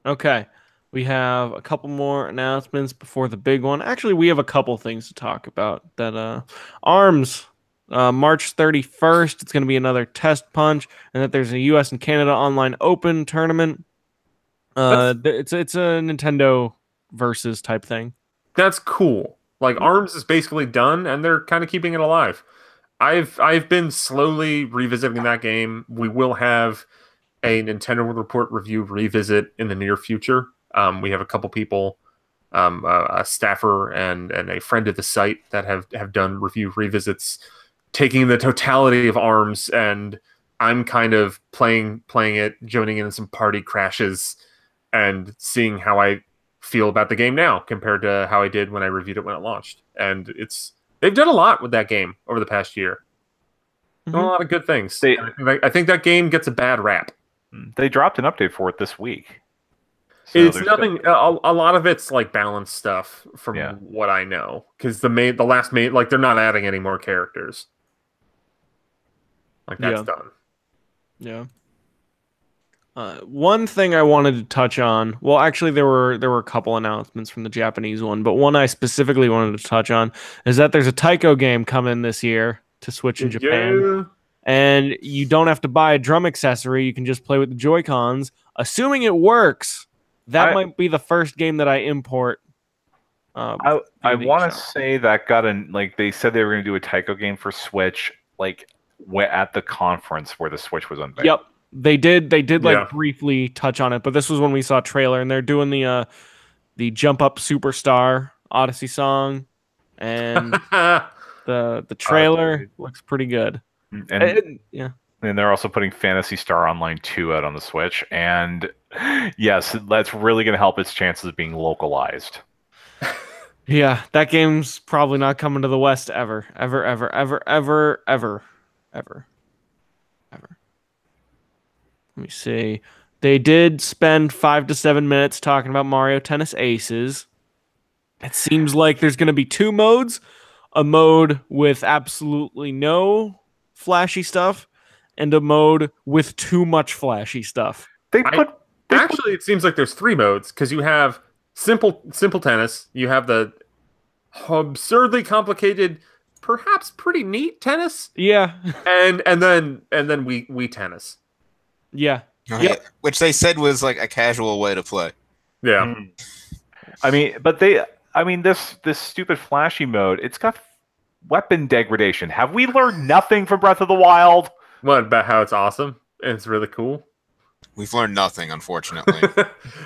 Speaker 1: Okay. We have a couple more announcements before the big one. Actually, we have a couple things to talk about. That ARMS, March 31st, it's going to be another test punch, and that there's a U.S. and Canada online open tournament. It's a Nintendo versus type thing.
Speaker 4: That's cool. Like ARMS is basically done, and they're kind of keeping it alive. I've been slowly revisiting that game. We will have a Nintendo Report review revisit in the near future. We have a couple people, a staffer and a friend of the site that have done review revisits, taking the totality of ARMS, and I'm kind of playing it, joining in some party crashes, and seeing how I feel about the game now compared to how I did when I reviewed it when it launched. And they've done a lot with that game over the past year. Done a lot of good things. I think that game gets a bad rap.
Speaker 2: They dropped an update for it this week.
Speaker 4: So it's nothing. A lot of it's like balanced stuff from what I know, because the last main, like they're not adding any more characters. Like that's done.
Speaker 1: Yeah. One thing I wanted to touch on. Well, actually, there were a couple announcements from the Japanese one, but one I specifically wanted to touch on is that there's a Taiko game coming this year to Switch in Japan. And you don't have to buy a drum accessory. You can just play with the Joy-Cons. Assuming it works, That might be the first game that I import.
Speaker 2: I want to say that got in, like, they said they were going to do a Taiko game for Switch, like, at the conference where the Switch was unveiled.
Speaker 1: Yep, they did like briefly touch on it, but this was when we saw a trailer, and they're doing the Jump Up Superstar Odyssey song, and the trailer looks pretty good.
Speaker 2: And they're also putting Phantasy Star Online 2 out on the Switch, and yes, that's really going to help its chances of being localized.
Speaker 1: Yeah, that game's probably not coming to the West ever. Let me see. They did spend 5 to 7 minutes talking about Mario Tennis Aces. It seems like there's going to be 2 modes. A mode with absolutely no flashy stuff, and a mode with too much flashy stuff.
Speaker 4: Actually, it seems like there's 3 modes, because you have simple tennis, you have the absurdly complicated, perhaps pretty neat tennis,
Speaker 1: yeah,
Speaker 4: and then Wii tennis,
Speaker 1: yeah,
Speaker 3: which they said was like a casual way to play.
Speaker 4: Yeah,
Speaker 2: I mean, this stupid flashy mode, it's got weapon degradation. Have we learned nothing from Breath of the Wild?
Speaker 4: What about how it's awesome and it's really cool?
Speaker 3: We've learned nothing, unfortunately.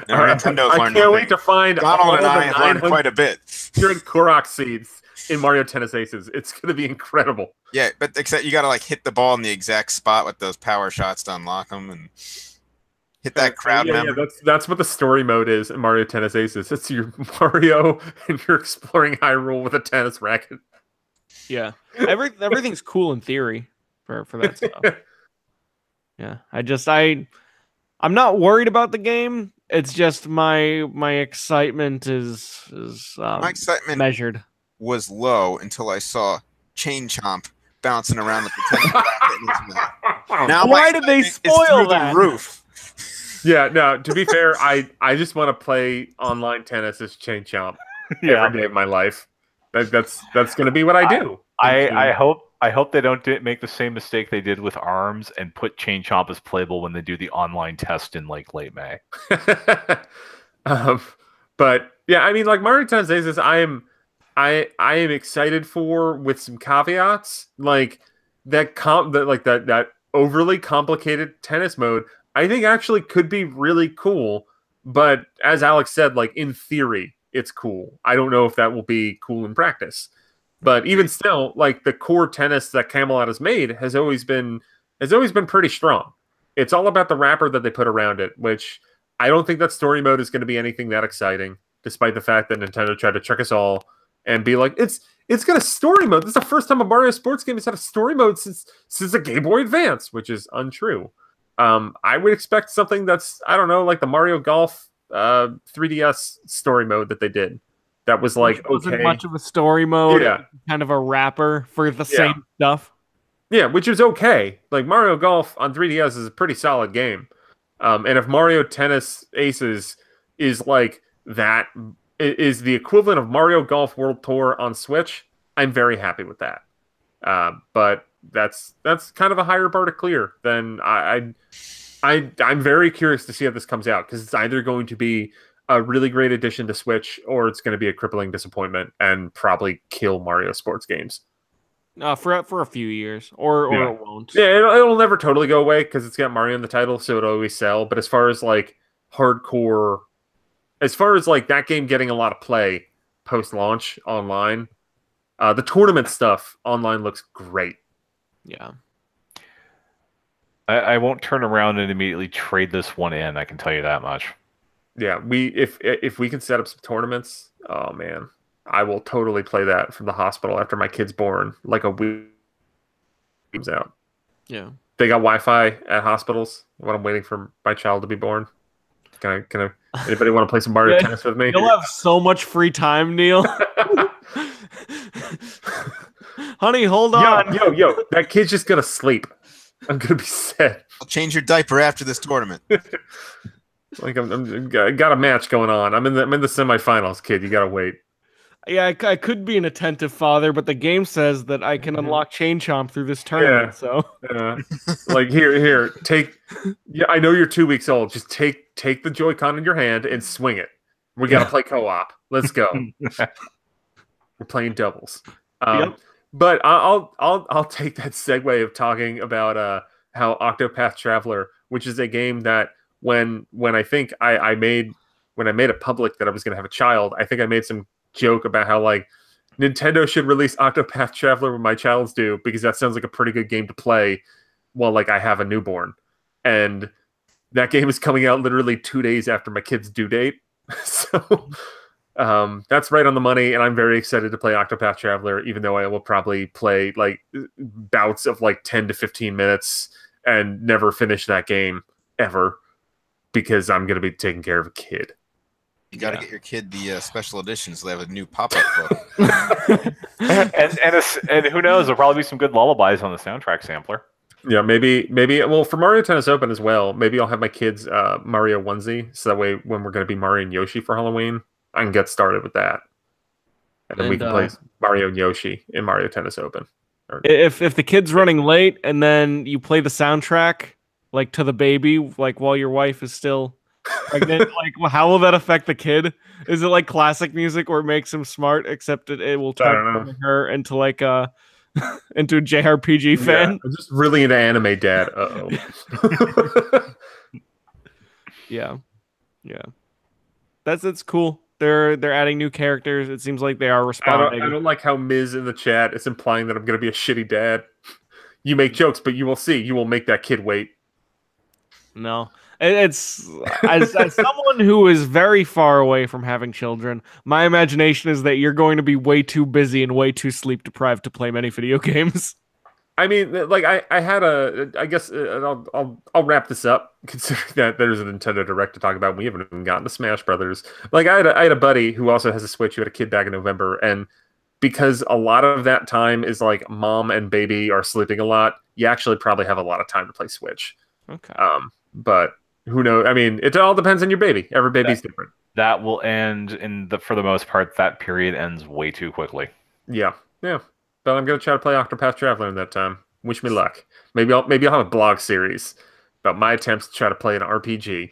Speaker 4: I can't wait to find
Speaker 3: Donald and I have learned quite a bit.
Speaker 4: You're in Korok seeds in Mario Tennis Aces. It's going to be incredible.
Speaker 3: Yeah, but except you got to like hit the ball in the exact spot with those power shots to unlock them and hit that crowd member.
Speaker 4: Yeah, that's what the story mode is in Mario Tennis Aces. It's your Mario and you're exploring Hyrule with a tennis racket.
Speaker 1: Yeah, everything's cool in theory for that stuff. Yeah, I'm not worried about the game. It's just my excitement is
Speaker 3: my excitement
Speaker 1: measured.
Speaker 3: Was low until I saw Chain Chomp bouncing around the tennis racket in his mouth. Now
Speaker 1: why did they spoil that?
Speaker 3: The roof.
Speaker 4: Yeah, no. To be fair, I just want to play online tennis as Chain Chomp every day of my life. That's going to be what I do.
Speaker 2: I hope they don't make the same mistake they did with ARMS and put Chain Chomp as playable when they do the online test in like late May.
Speaker 4: But yeah, I mean, like Mario Tennis Aces, I am excited for, with some caveats, like that overly complicated tennis mode. I think actually could be really cool, but as Alex said, like in theory, it's cool. I don't know if that will be cool in practice. But even still, like the core tennis that Camelot has made has always been pretty strong. It's all about the wrapper that they put around it, which I don't think that story mode is going to be anything that exciting, despite the fact that Nintendo tried to trick us all and be like, it's got a story mode. This is the first time a Mario sports game has had a story mode since the Game Boy Advance, which is untrue. I would expect something that's, I don't know, like the Mario Golf 3DS story mode that they did. That was like,
Speaker 1: which wasn't much of a story mode, kind of a wrapper for the same stuff.
Speaker 4: Yeah, which is okay. Like Mario Golf on 3DS is a pretty solid game. And if Mario Tennis Aces is like that, is the equivalent of Mario Golf World Tour on Switch, I'm very happy with that. But that's kind of a higher bar to clear than I'm very curious to see how this comes out, because it's either going to be a really great addition to Switch, or it's going to be a crippling disappointment and probably kill Mario sports games.
Speaker 1: For a few years, or it won't.
Speaker 4: Yeah, it'll never totally go away because it's got Mario in the title, so it'll always sell. But as far as like hardcore, as far as like that game getting a lot of play post-launch online, the tournament stuff online looks great.
Speaker 1: Yeah.
Speaker 2: I won't turn around and immediately trade this one in. I can tell you that much.
Speaker 4: Yeah, if we can set up some tournaments, oh man, I will totally play that from the hospital after my kid's born, like a week comes out.
Speaker 1: Yeah,
Speaker 4: they got Wi-Fi at hospitals when I'm waiting for my child to be born. Can I? Anybody want to play some Mario Tennis with me?
Speaker 1: You'll have so much free time, Neal. Honey, hold on.
Speaker 4: Yo, that kid's just gonna sleep. I'm gonna be sad.
Speaker 3: I'll change your diaper after this tournament.
Speaker 4: Like I got a match going on. I'm in the semifinals, kid. You gotta wait.
Speaker 1: Yeah, I could be an attentive father, but the game says that I can unlock Chain Chomp through this tournament. So,
Speaker 4: like here, take. Yeah, I know you're 2 weeks old. Just take the Joy-Con in your hand and swing it. We gotta play co-op. Let's go. We're playing doubles.
Speaker 1: Yep.
Speaker 4: But I'll take that segue of talking about how Octopath Traveler, which is a game that when I think I made it public that I was gonna have a child, I think I made some joke about how like Nintendo should release Octopath Traveler when my child's due because that sounds like a pretty good game to play while like I have a newborn. And that game is coming out literally 2 days after my kid's due date. So that's right on the money, and I'm very excited to play Octopath Traveler, even though I will probably play like bouts of like 10 to 15 minutes and never finish that game ever because I'm going to be taking care of a kid.
Speaker 3: You got to get your kid the special edition so they have a new pop-up book.
Speaker 2: and who knows? There'll probably be some good lullabies on the soundtrack sampler.
Speaker 4: Yeah, maybe. Well, for Mario Tennis Open as well, maybe I'll have my kids Mario onesie, so that way when we're going to be Mario and Yoshi for Halloween, I can get started with that, and then we can play Mario and Yoshi in Mario Tennis Open.
Speaker 1: If the kid's running late and then you play the soundtrack like to the baby, like while your wife is still pregnant, like how will that affect the kid? Is it like classic music where it makes him smart, except it will turn her into like a into a JRPG fan?
Speaker 4: I'm just really into anime, Dad.
Speaker 1: Yeah. That's cool. They're adding new characters. It seems like they are responding.
Speaker 4: I don't like how Miz in the chat is implying that I'm going to be a shitty dad. You make jokes, but you will see. You will make that kid wait.
Speaker 1: No. It's as someone who is very far away from having children, my imagination is that you're going to be way too busy and way too sleep deprived to play many video games.
Speaker 4: I mean, like I had I guess I'll wrap this up considering that there's a Nintendo Direct to talk about. We haven't even gotten to Smash Brothers. Like I had a buddy who also has a Switch who had a kid back in November, and because a lot of that time is like mom and baby are sleeping a lot, you actually probably have a lot of time to play Switch.
Speaker 1: Okay.
Speaker 4: But who knows? I mean, it all depends on your baby. Every baby's different.
Speaker 2: That will end for the most part. That period ends way too quickly.
Speaker 4: Yeah. But I'm gonna try to play Octopath Traveler in that time. Wish me luck. Maybe I'll have a blog series about my attempts to try to play an RPG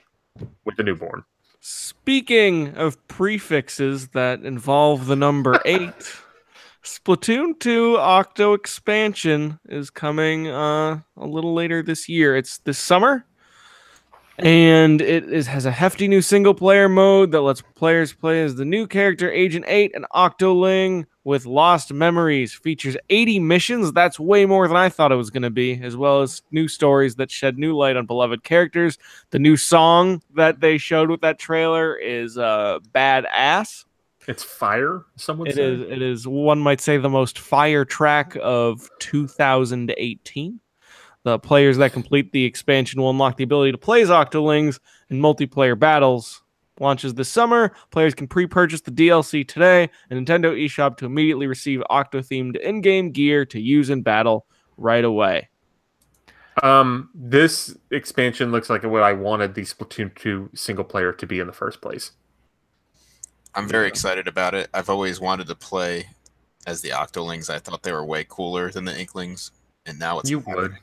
Speaker 4: with the newborn.
Speaker 1: Speaking of prefixes that involve the number 8, Splatoon 2 Octo expansion is coming a little later this year. It's this summer. And has a hefty new single-player mode that lets players play as the new character Agent 8 and Octoling with Lost Memories. Features 80 missions. That's way more than I thought it was going to be, as well as new stories that shed new light on beloved characters. The new song that they showed with that trailer is badass.
Speaker 4: It's fire, someone said.
Speaker 1: It is, one might say, the most fire track of 2018. The players that complete the expansion will unlock the ability to play as Octolings in multiplayer battles. Launches this summer. Players can pre-purchase the DLC today and Nintendo eShop to immediately receive Octo-themed in-game gear to use in battle right away.
Speaker 4: This expansion looks like what I wanted the Splatoon 2 single player to be in the first place.
Speaker 3: I'm very excited about it. I've always wanted to play as the Octolings. I thought they were way cooler than the Inklings, and now it's
Speaker 4: would.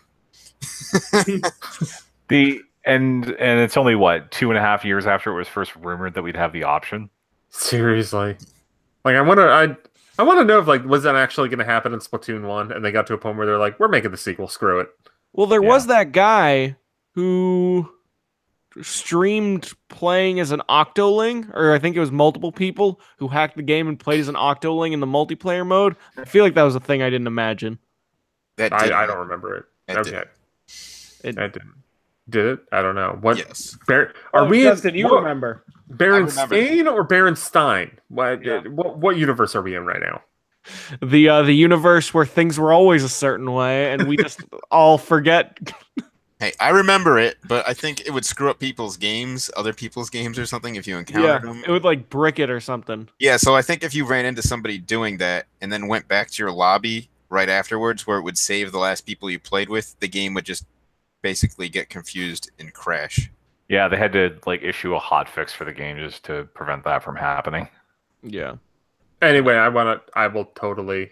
Speaker 2: And it's only what 2.5 years after it was first rumored that we'd have the option.
Speaker 4: Seriously, like I want to know if like was that actually going to happen in Splatoon 1, and they got to a point where they're like, we're making the sequel, screw it.
Speaker 1: Well, there was that guy who streamed playing as an Octoling, or I think it was multiple people who hacked the game and played as an Octoling in the multiplayer mode. I feel like that was a thing I didn't imagine.
Speaker 4: I don't remember it. Okay. It didn't. Did it? I don't know. What?
Speaker 3: Yes.
Speaker 1: Justin, you remember?
Speaker 4: Berenstain or Berenstein? What universe are we in right now?
Speaker 1: The universe where things were always a certain way, and we just all forget.
Speaker 3: Hey, I remember it, but I think it would screw up people's games, other people's games or something if you encountered them.
Speaker 1: It would like brick it or something.
Speaker 3: Yeah, so I think if you ran into somebody doing that and then went back to your lobby right afterwards where it would save the last people you played with, the game would just basically get confused and crash.
Speaker 2: Yeah, they had to like issue a hotfix for the game just to prevent that from happening.
Speaker 1: Yeah.
Speaker 4: Anyway, I will totally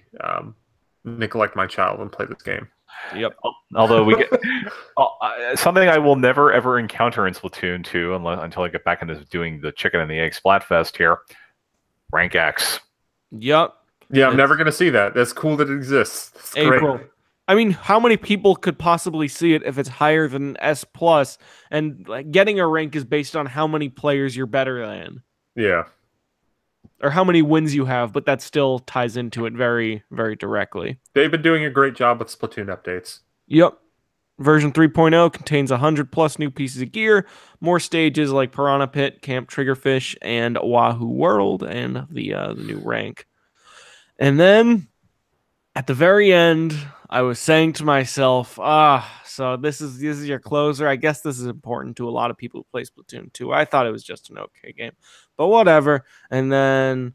Speaker 4: neglect my child and play this game.
Speaker 1: Yep.
Speaker 2: Although we get something I will never ever encounter in Splatoon 2 until I get back into doing the chicken and the egg Splatfest here. Rank X.
Speaker 1: Yep.
Speaker 4: Yeah, I'm never gonna see that. That's cool that it exists. It's
Speaker 1: April.
Speaker 4: great.
Speaker 1: I mean, how many people could possibly see it if it's higher than S plus? And like, getting a rank is based on how many players you're better than,
Speaker 4: Yeah.
Speaker 1: or how many wins you have. But that still ties into it very, very directly.
Speaker 4: They've been doing a great job with Splatoon updates.
Speaker 1: Yep. Version 3.0 contains 100 plus new pieces of gear, more stages like Piranha Pit, Camp Triggerfish, and Wahoo World, and the new rank. And then at the very end, I was saying to myself, so this is your closer. I guess this is important to a lot of people who play Splatoon 2. I thought it was just an okay game, but whatever. And then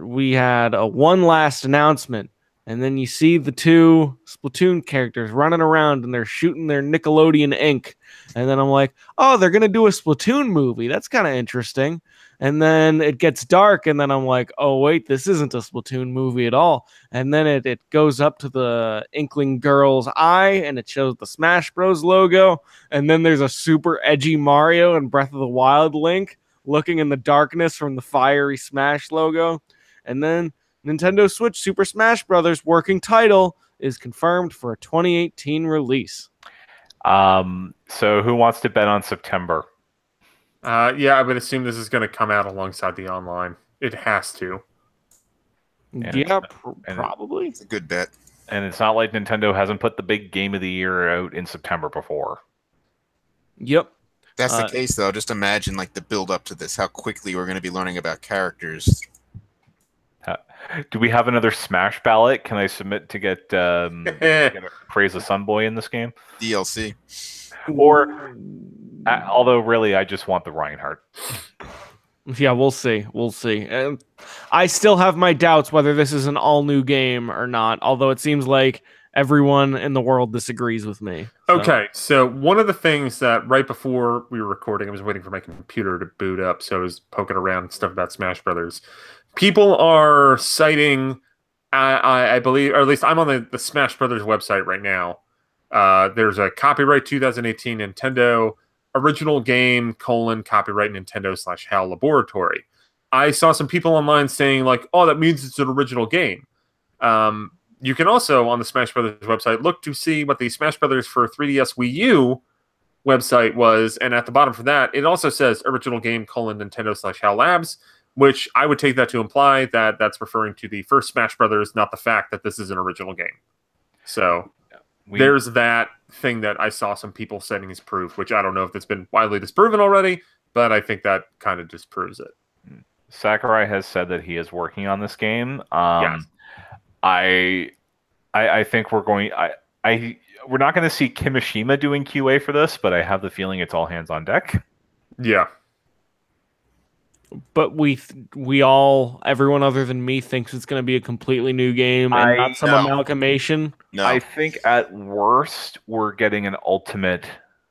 Speaker 1: we had one last announcement. And then you see the two Splatoon characters running around and they're shooting their Nickelodeon ink. And then I'm like, oh, they're going to do a Splatoon movie. That's kind of interesting. And then it gets dark. And then I'm like, oh, wait, this isn't a Splatoon movie at all. And then it goes up to the Inkling girl's eye and it shows the Smash Bros. Logo. And then there's a super edgy Mario and Breath of the Wild Link looking in the darkness from the fiery Smash logo. And then Nintendo Switch Super Smash Bros. Working title is confirmed for a 2018 release.
Speaker 2: So who wants to bet on September?
Speaker 4: Yeah, I would assume this is going to come out alongside the online. It has to.
Speaker 1: Yeah, probably.
Speaker 3: It's a good bet.
Speaker 2: And it's not like Nintendo hasn't put the big game of the year out in September before.
Speaker 1: Yep.
Speaker 3: That's the case, though. Just imagine like the build up to this, how quickly we're going to be learning about characters.
Speaker 2: Do we have another Smash ballot? Can I submit to get Praise the Sun Boy in this game?
Speaker 3: DLC.
Speaker 2: Or, although really, I just want the Reinhardt.
Speaker 1: Yeah, we'll see. We'll see. I still have my doubts whether this is an all-new game or not, although it seems like everyone in the world disagrees with me. So.
Speaker 4: Okay, so one of the things that right before we were recording, I was waiting for my computer to boot up, so I was poking around and stuff about Smash Brothers. People are citing, I believe, or at least I'm on the Smash Brothers website right now. There's a copyright 2018 Nintendo original game, copyright Nintendo / HAL Laboratory. I saw some people online saying like, oh, that means it's an original game. You can also, on the Smash Brothers website, look to see what the Smash Brothers for 3DS Wii U website was, and at the bottom for that, it also says original game, Nintendo / HAL Labs, which I would take that to imply that that's referring to the first Smash Brothers, not the fact that this is an original game. So there's that thing that I saw some people citing as proof, which I don't know if it's been widely disproven already, but I think that kind of disproves it.
Speaker 2: Sakurai has said that he is working on this game.
Speaker 4: Yes.
Speaker 2: I think we're going. We're not going to see Kimishima doing QA for this, but I have the feeling it's all hands on deck.
Speaker 4: Yeah.
Speaker 1: But we all, everyone other than me, thinks it's going to be a completely new game and not some amalgamation.
Speaker 3: No.
Speaker 2: I think at worst we're getting an ultimate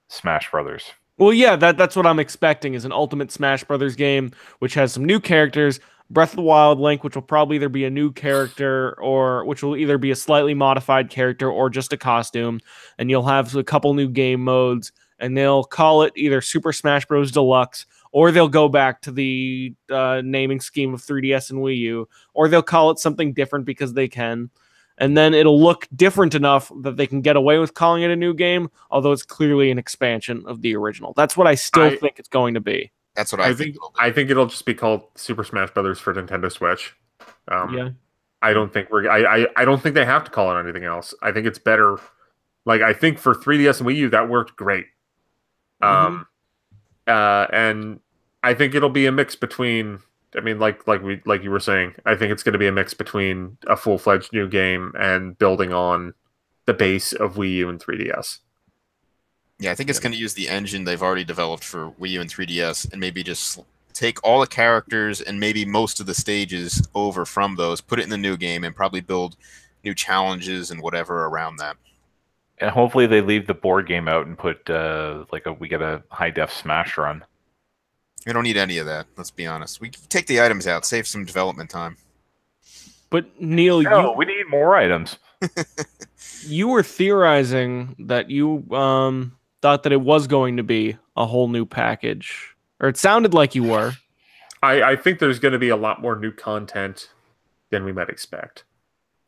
Speaker 2: Smash Brothers.
Speaker 1: Well, yeah, that's what I'm expecting is an ultimate Smash Brothers game, which has some new characters. Breath of the Wild Link, which will probably either be a new character or which will either be a slightly modified character or just a costume. And you'll have a couple new game modes, and they'll call it either Super Smash Bros. Deluxe, or they'll go back to the naming scheme of 3DS and Wii U, or they'll call it something different because they can. And then it'll look different enough that they can get away with calling it a new game, although it's clearly an expansion of the original. That's what I still think it's going to be.
Speaker 3: That's what I think.
Speaker 4: I think it'll just be called Super Smash Brothers for Nintendo Switch.
Speaker 1: Yeah.
Speaker 4: I don't think I don't think they have to call it anything else. I think it's better. Like I think for 3DS and Wii U that worked great. And I think it'll be a mix between. I mean, like you were saying, I think it's going to be a mix between a full-fledged new game and building on the base of Wii U and 3DS.
Speaker 3: Yeah, I think it's going to use the engine they've already developed for Wii U and 3DS and maybe just take all the characters and maybe most of the stages over from those, put it in the new game, and probably build new challenges and whatever around that.
Speaker 2: And hopefully they leave the board game out and put we get a high-def Smash run.
Speaker 3: We don't need any of that, let's be honest. We can take the items out, save some development time.
Speaker 1: But Neil,
Speaker 2: No, we need more items.
Speaker 1: you were theorizing that you thought that it was going to be a whole new package, or it sounded like you were.
Speaker 4: I think there's going to be a lot more new content than we might expect.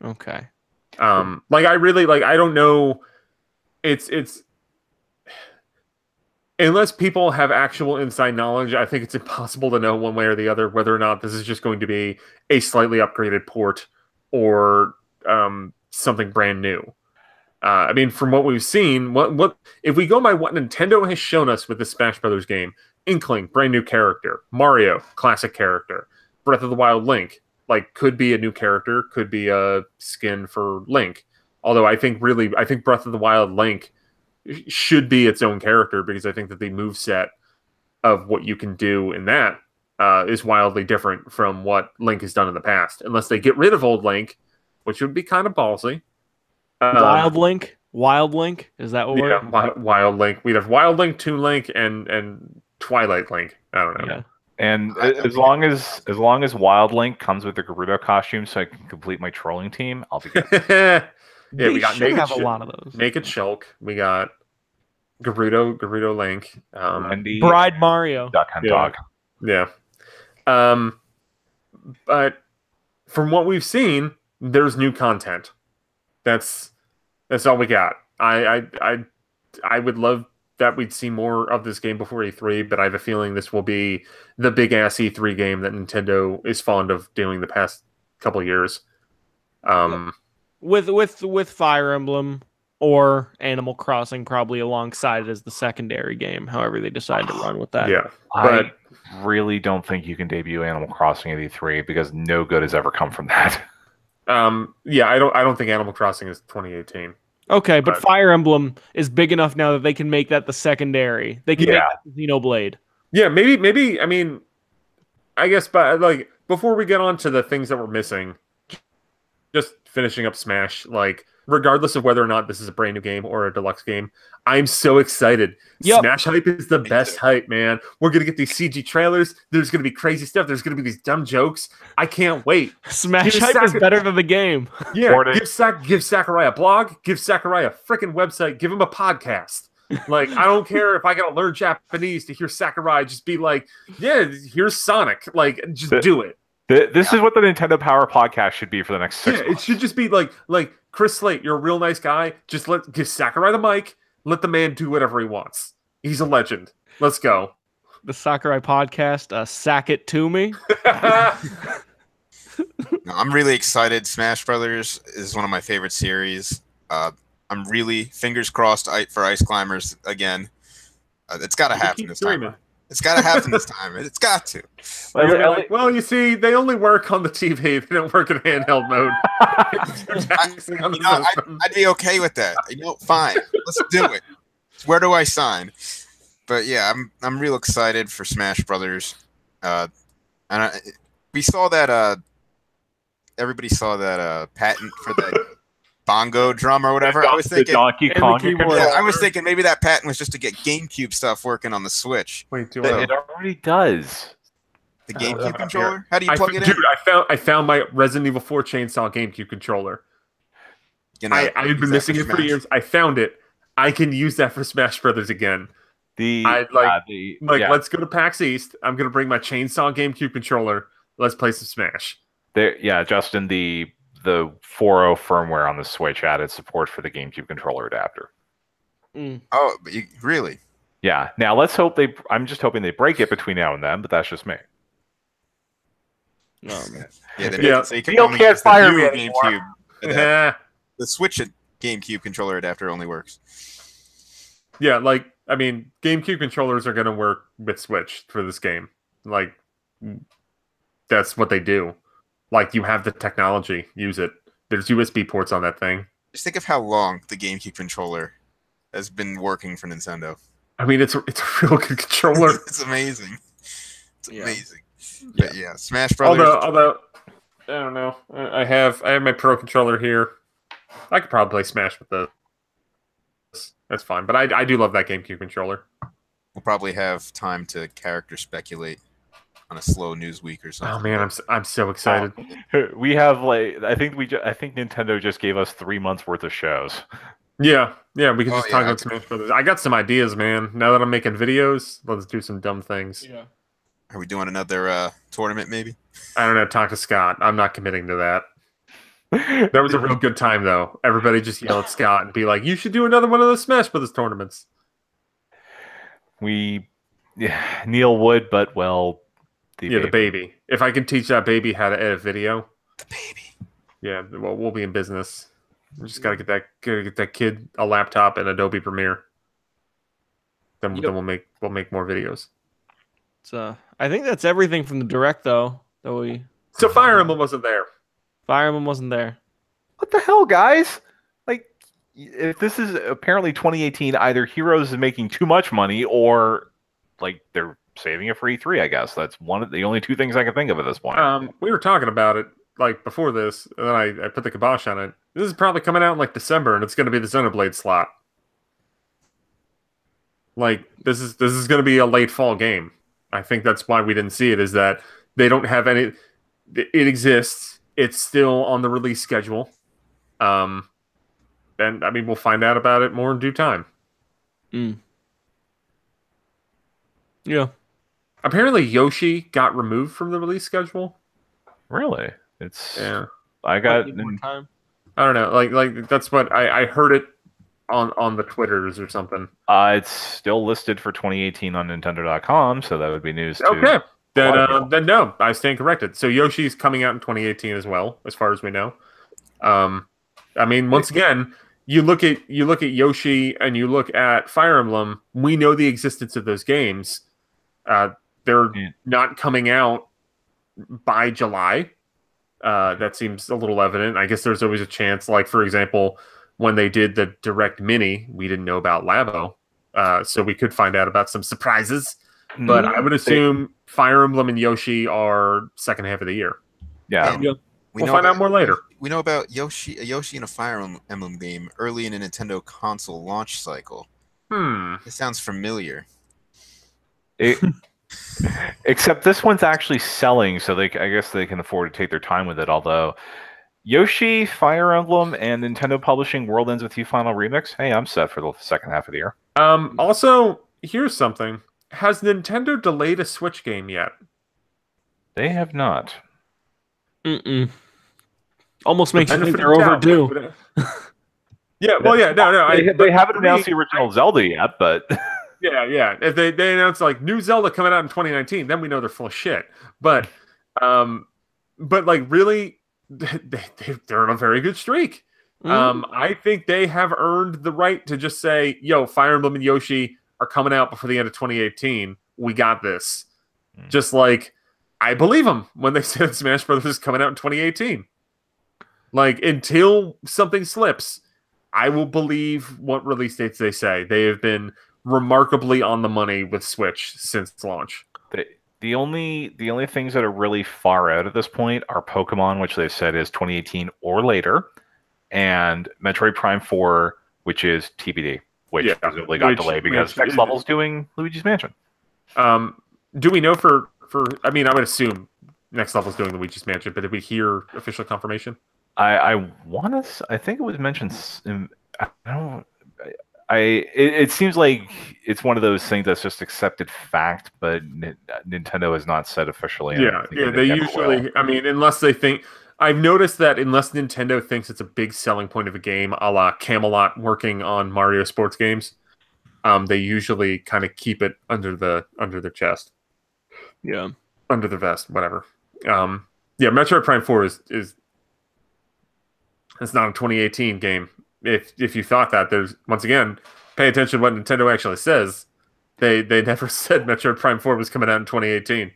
Speaker 1: Okay.
Speaker 4: Like I really like. I don't know. It's unless people have actual inside knowledge, I think it's impossible to know one way or the other whether or not this is just going to be a slightly upgraded port or something brand new. I mean, from what we've seen, what if we go by what Nintendo has shown us with the Smash Brothers game? Inkling, brand new character. Mario, classic character. Breath of the Wild Link, like could be a new character, could be a skin for Link. Although I think Breath of the Wild Link should be its own character because I think that the moveset of what you can do in that is wildly different from what Link has done in the past. Unless they get rid of old Link, which would be kind of ballsy.
Speaker 1: Wild Link? Wild Link? Is that what we're...
Speaker 4: Yeah, Wild Link. We'd have Wild Link, Toon Link, and Twilight Link. I don't know.
Speaker 1: Yeah.
Speaker 2: And as long as Wild Link comes with the Gerudo costume, so I can complete my trolling team, I'll be good.
Speaker 4: Yeah, we got
Speaker 1: should have a lot of those.
Speaker 4: Naked Shulk. We got Gerudo Link.
Speaker 2: Wendy,
Speaker 1: Bride Mario.
Speaker 2: Duck Hunt Dog.
Speaker 4: Yeah. But from what we've seen, there's new content. That's all we got. I would love that we'd see more of this game before E3, but I have a feeling this will be the big ass E3 game that Nintendo is fond of doing the past couple of years.
Speaker 1: With Fire Emblem or Animal Crossing probably alongside it as the secondary game, however they decide to run with that.
Speaker 4: Yeah.
Speaker 2: I really don't think you can debut Animal Crossing at E3 because no good has ever come from that.
Speaker 4: Yeah, I don't think Animal Crossing is 2018.
Speaker 1: Okay, but Fire Emblem is big enough now that they can make that the secondary. They can make that the Xenoblade.
Speaker 4: Yeah, maybe. I mean, I guess, but like before we get on to the things that we're missing, just finishing up Smash, like regardless of whether or not this is a brand new game or a deluxe game, I'm so excited.
Speaker 1: Yep.
Speaker 4: Smash hype is the best hype, man. We're gonna get these CG trailers. There's gonna be crazy stuff. There's gonna be these dumb jokes. I can't wait.
Speaker 1: Smash hype is better than the game.
Speaker 4: Yeah, give Sakurai a blog. Give Sakurai a freaking website. Give him a podcast. Like, I don't care if I gotta learn Japanese to hear Sakurai just be like, yeah, here's Sonic. Like, just do it.
Speaker 2: This is what the Nintendo Power podcast should be for the next 6 months.
Speaker 4: It should just be like Chris Slate, you're a real nice guy. Just give Sakurai the mic. Let the man do whatever he wants. He's a legend. Let's go.
Speaker 1: The Sakurai podcast, sack it to me.
Speaker 3: No, I'm really excited. Smash Brothers is one of my favorite series. I'm really fingers crossed for Ice Climbers again. It's got to happen this time. It's got to happen this time. It's got to.
Speaker 4: Well, you see, they only work on the TV. They don't work in handheld mode.
Speaker 3: I'd be okay with that. Fine. Let's do it. Where do I sign? But yeah, I'm real excited for Smash Brothers. We saw that. Everybody saw that patent for that bongo drum or whatever. I was thinking
Speaker 2: Donkey Kong keyboard.
Speaker 3: Yeah, I was thinking maybe that patent was just to get GameCube stuff working on the Switch.
Speaker 4: Wait,
Speaker 2: it already does.
Speaker 3: The GameCube controller? How do you plug it in?
Speaker 4: Dude, I found my Resident Evil 4 Chainsaw GameCube controller. I've been missing it for years. I found it. I can use that for Smash Brothers again. Let's go to PAX East. I'm gonna bring my Chainsaw GameCube controller. Let's play some Smash.
Speaker 2: Justin, the 4.0 firmware on the Switch added support for the GameCube controller adapter.
Speaker 3: Oh, really?
Speaker 2: Yeah. Now let's hope I'm just hoping they break it between now and then, but that's just me.
Speaker 1: Oh, man.
Speaker 3: They
Speaker 2: Neal can't fire me anymore.
Speaker 3: The Switch GameCube controller adapter only works.
Speaker 4: Yeah, GameCube controllers are going to work with Switch for this game. Like, that's what they do. Like, you have the technology. Use it. There's USB ports on that thing.
Speaker 3: Just think of how long the GameCube controller has been working for Nintendo.
Speaker 4: I mean, it's a real good controller.
Speaker 3: It's amazing. It's amazing. But yeah, Smash Brothers.
Speaker 4: Although I don't know. I have my Pro controller here. I could probably play Smash with this. That's fine. But I do love that GameCube controller.
Speaker 3: We'll probably have time to character speculate on a slow news week or something.
Speaker 4: Oh man, I'm so excited.
Speaker 2: We have I think Nintendo just gave us 3 months worth of shows.
Speaker 4: Yeah, we can just talk
Speaker 3: yeah,
Speaker 4: about Smash Brothers. I got some ideas, man. Now that I'm making videos, let's do some dumb things.
Speaker 1: Yeah.
Speaker 3: Are we doing another tournament, maybe?
Speaker 4: I don't know. Talk to Scott. I'm not committing to that. That was a real good time, though. Everybody just yell at Scott and be like, "You should do another one of those Smash Brothers tournaments."
Speaker 2: Neal would, but well,
Speaker 4: the baby. If I can teach that baby how to edit video,
Speaker 3: The baby.
Speaker 4: yeah, well, we'll be in business. We just gotta get that kid a laptop and Adobe Premiere. Then we'll make more videos.
Speaker 1: So I think that's everything from the direct, though.
Speaker 4: So Fire Emblem wasn't there.
Speaker 1: Fire Emblem wasn't there.
Speaker 2: What the hell, guys? Like, if this is apparently 2018, either Heroes is making too much money or like they're saving it for E3. I guess that's one of the only two things I can think of at this point.
Speaker 4: We were talking about it like before this, and then I put the kibosh on it. This is probably coming out in like December, and it's going to be the Xenoblade slot. Like this is going to be a late fall game. I think that's why we didn't see it. Is that they don't have any. It exists. It's still on the release schedule. And I mean, we'll find out about it more in due time.
Speaker 1: Yeah.
Speaker 4: Apparently, Yoshi got removed from the release schedule.
Speaker 2: Really?
Speaker 4: Yeah.
Speaker 2: I got.
Speaker 1: More time.
Speaker 4: I don't know. Like that's what I heard it on the Twitters or something.
Speaker 2: It's still listed for 2018 on Nintendo.com, so that would be news too.
Speaker 4: Okay. Then no, I stand corrected. So Yoshi's coming out in 2018 as well, as far as we know. I mean, once again, you look at Yoshi and you look at Fire Emblem. We know the existence of those games. They're not coming out by July. That seems a little evident. I guess there's always a chance. Like for example, when they did the Direct Mini, we didn't know about Labo, so we could find out about some surprises. But I would assume Fire Emblem and Yoshi are second half of the year.
Speaker 2: Yeah.
Speaker 4: We'll find out more later.
Speaker 3: We know about a Yoshi in a Fire Emblem game early in a Nintendo console launch cycle. It sounds familiar.
Speaker 2: Except this one's actually selling, so I guess they can afford to take their time with it. Although Yoshi, Fire Emblem, and Nintendo publishing World Ends With You Final Remix. Hey, I'm set for the second half of the year.
Speaker 4: Also, here's something. Has Nintendo delayed a Switch game yet?
Speaker 2: They have not.
Speaker 1: Almost makes you think they're overdue.
Speaker 4: Yeah, well, yeah, no.
Speaker 2: They haven't announced the original Zelda yet, but
Speaker 4: yeah. If they announce like new Zelda coming out in 2019, then we know they're full of shit. But like really, they're on a very good streak. I think they have earned the right to just say, "Yo, Fire Emblem and Yoshi are coming out before the end of 2018. We got this." Just like I believe them when they said Smash Brothers is coming out in 2018. Like until something slips, I will believe what release dates they say. They have been remarkably on the money with Switch since launch.
Speaker 2: The only things that are really far out at this point are Pokemon, which they've said is 2018 or later, and Metroid Prime 4, which is TBD, which presumably got delayed because Next Level's doing Luigi's Mansion.
Speaker 4: Do we know for? I mean, I would assume Next Level's doing Luigi's Mansion, but did we hear official confirmation?
Speaker 2: I think it was mentioned. It seems like it's one of those things that's just accepted fact, but Nintendo has not said officially.
Speaker 4: Yeah, they usually. I mean, unless they think. I've noticed that unless Nintendo thinks it's a big selling point of a game, a la Camelot working on Mario sports games, they usually kind of keep it under their chest.
Speaker 1: Yeah,
Speaker 4: under the vest, whatever. Metroid Prime 4 is it's not a 2018 game. If you thought that, there's once again, pay attention to what Nintendo actually says. They never said Metroid Prime 4 was coming out in 2018.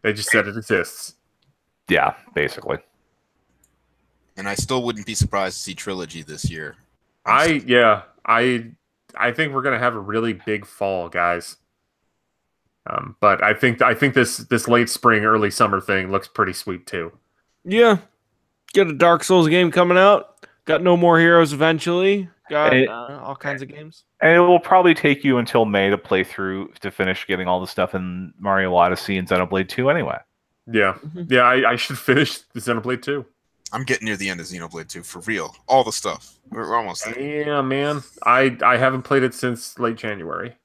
Speaker 4: They just said it exists.
Speaker 2: Yeah, basically.
Speaker 3: And I still wouldn't be surprised to see Trilogy this year.
Speaker 4: I think we're gonna have a really big fall, guys. But I think this late spring, early summer thing looks pretty sweet too.
Speaker 1: Yeah. Get a Dark Souls game coming out. Got No More Heroes eventually. got
Speaker 2: It-
Speaker 1: all kinds of games.
Speaker 2: And it will probably take you until May to play through to finish getting all the stuff in Mario Odyssey and Xenoblade 2 anyway.
Speaker 4: Yeah.
Speaker 1: Mhm.
Speaker 4: Yeah, I should finish the Xenoblade 2.
Speaker 3: I'm getting near the end of Xenoblade 2 for real. All the stuff. We're almost there.
Speaker 4: Yeah, man. I haven't played it since late January.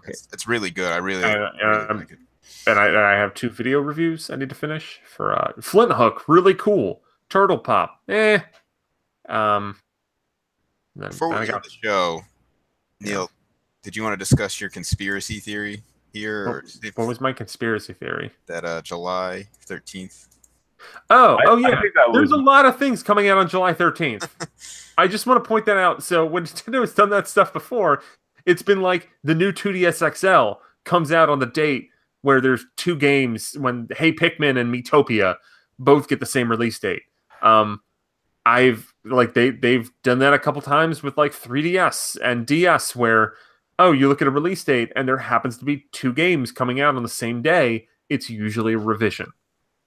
Speaker 3: It's really good. I really
Speaker 4: And
Speaker 3: like it.
Speaker 4: I have 2 video reviews I need to finish for Flint Hook, really cool. Turtle Pop,
Speaker 3: Before we end the show, Neal, did you want to discuss your conspiracy theory here? Or
Speaker 4: what was my conspiracy theory?
Speaker 3: that July 13th?
Speaker 4: Oh,
Speaker 2: I
Speaker 4: yeah.
Speaker 2: think that
Speaker 4: There's
Speaker 2: was-
Speaker 4: a lot of things coming out on July 13th. I just want to point that out. So when Nintendo has done that stuff before, it's been like the new 2DS XL comes out on the date where there's 2 games when Hey Pikmin and Miitopia both get the same release date. They've done that a couple times with like 3DS and DS where you look at a release date and there happens to be 2 games coming out on the same day. It's usually a revision.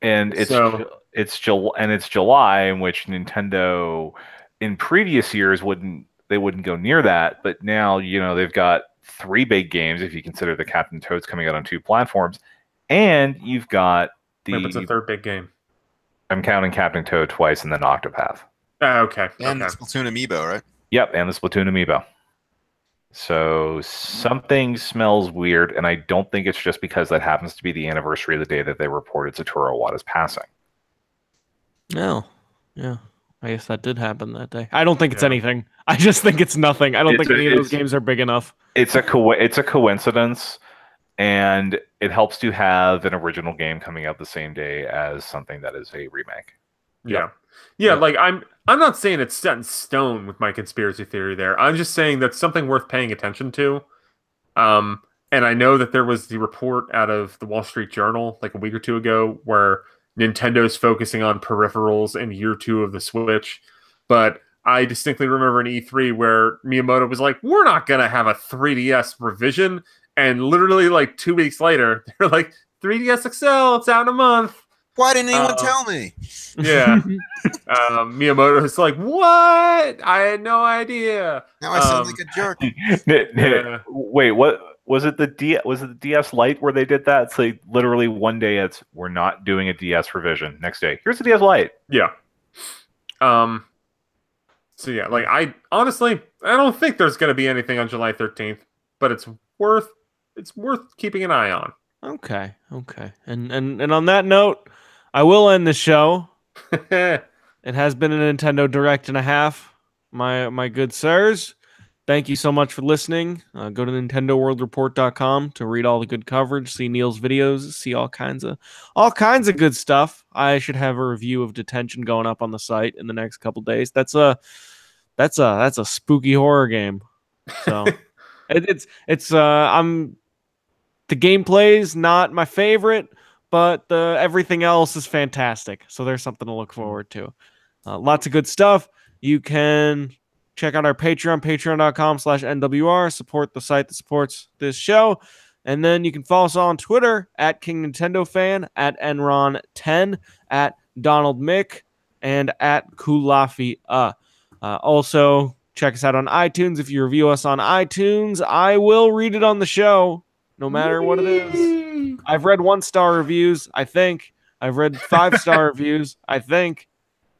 Speaker 2: And it's July, in which Nintendo in previous years wouldn't go near that, but now they've got 3 big games if you consider the Captain Toads coming out on 2 platforms, and you've got
Speaker 4: What's the 3rd big game?
Speaker 2: I'm counting Captain Toad twice and then Octopath.
Speaker 4: Okay.
Speaker 3: And
Speaker 4: okay.
Speaker 3: Splatoon Amiibo, right?
Speaker 2: Yep, and the Splatoon Amiibo. So something smells weird, and I don't think it's just because that happens to be the anniversary of the day that they reported Satoru Iwata's passing.
Speaker 1: No. Yeah. I guess that did happen that day. I don't think it's anything. I just think it's nothing. I don't think any of those games are big enough.
Speaker 2: It's a coincidence, and it helps to have an original game coming out the same day as something that is a remake.
Speaker 4: Yeah. Yeah, like I'm not saying it's set in stone with my conspiracy theory there. I'm just saying that's something worth paying attention to. And I know that there was the report out of the Wall Street Journal like a week or 2 ago where Nintendo's focusing on peripherals in year 2 of the Switch. But I distinctly remember an E3 where Miyamoto was like, we're not going to have a 3DS revision. And literally like 2 weeks later, they're like, 3DS XL, it's out in a month.
Speaker 3: Why didn't anyone tell me?
Speaker 4: Yeah. Miyamoto is like, what? I had no idea.
Speaker 3: Now I sound like a jerk.
Speaker 4: Yeah.
Speaker 2: Wait, what was it? Was it the DS Lite where they did that? It's like literally one day we're not doing a DS revision. Next day, here's the DS Lite.
Speaker 4: Yeah. So yeah, like I don't think there's going to be anything on July 13th, but it's worth keeping an eye on.
Speaker 1: Okay. And on that note, I will end the show. It has been a Nintendo Direct and a half, my good sirs. Thank you so much for listening. Go to NintendoWorldReport.com to read all the good coverage, see Neal's videos, see all kinds of good stuff. I should have a review of Detention going up on the site in the next couple days. That's a spooky horror game. So the gameplay's not my favorite, but everything else is fantastic. So there's something to look forward to. Lots of good stuff. You can check out our Patreon, patreon.com/NWR. Support the site that supports this show. And then you can follow us on Twitter at King Nintendo Fan, at Enron10, at Donald Mick, and at Kulafi. Also, check us out on iTunes. If you review us on iTunes, I will read it on the show, no matter what it is. I've read 1-star reviews, I think. I've read 5-star reviews, I think.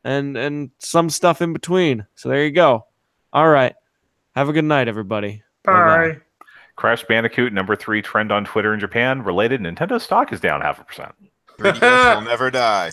Speaker 1: And some stuff in between. So there you go. All right. Have a good night, everybody.
Speaker 4: Bye.
Speaker 1: Bye-bye.
Speaker 2: Crash Bandicoot #3 trend on Twitter in Japan. Related, Nintendo stock is down 0.5%.
Speaker 3: 3DS will never die.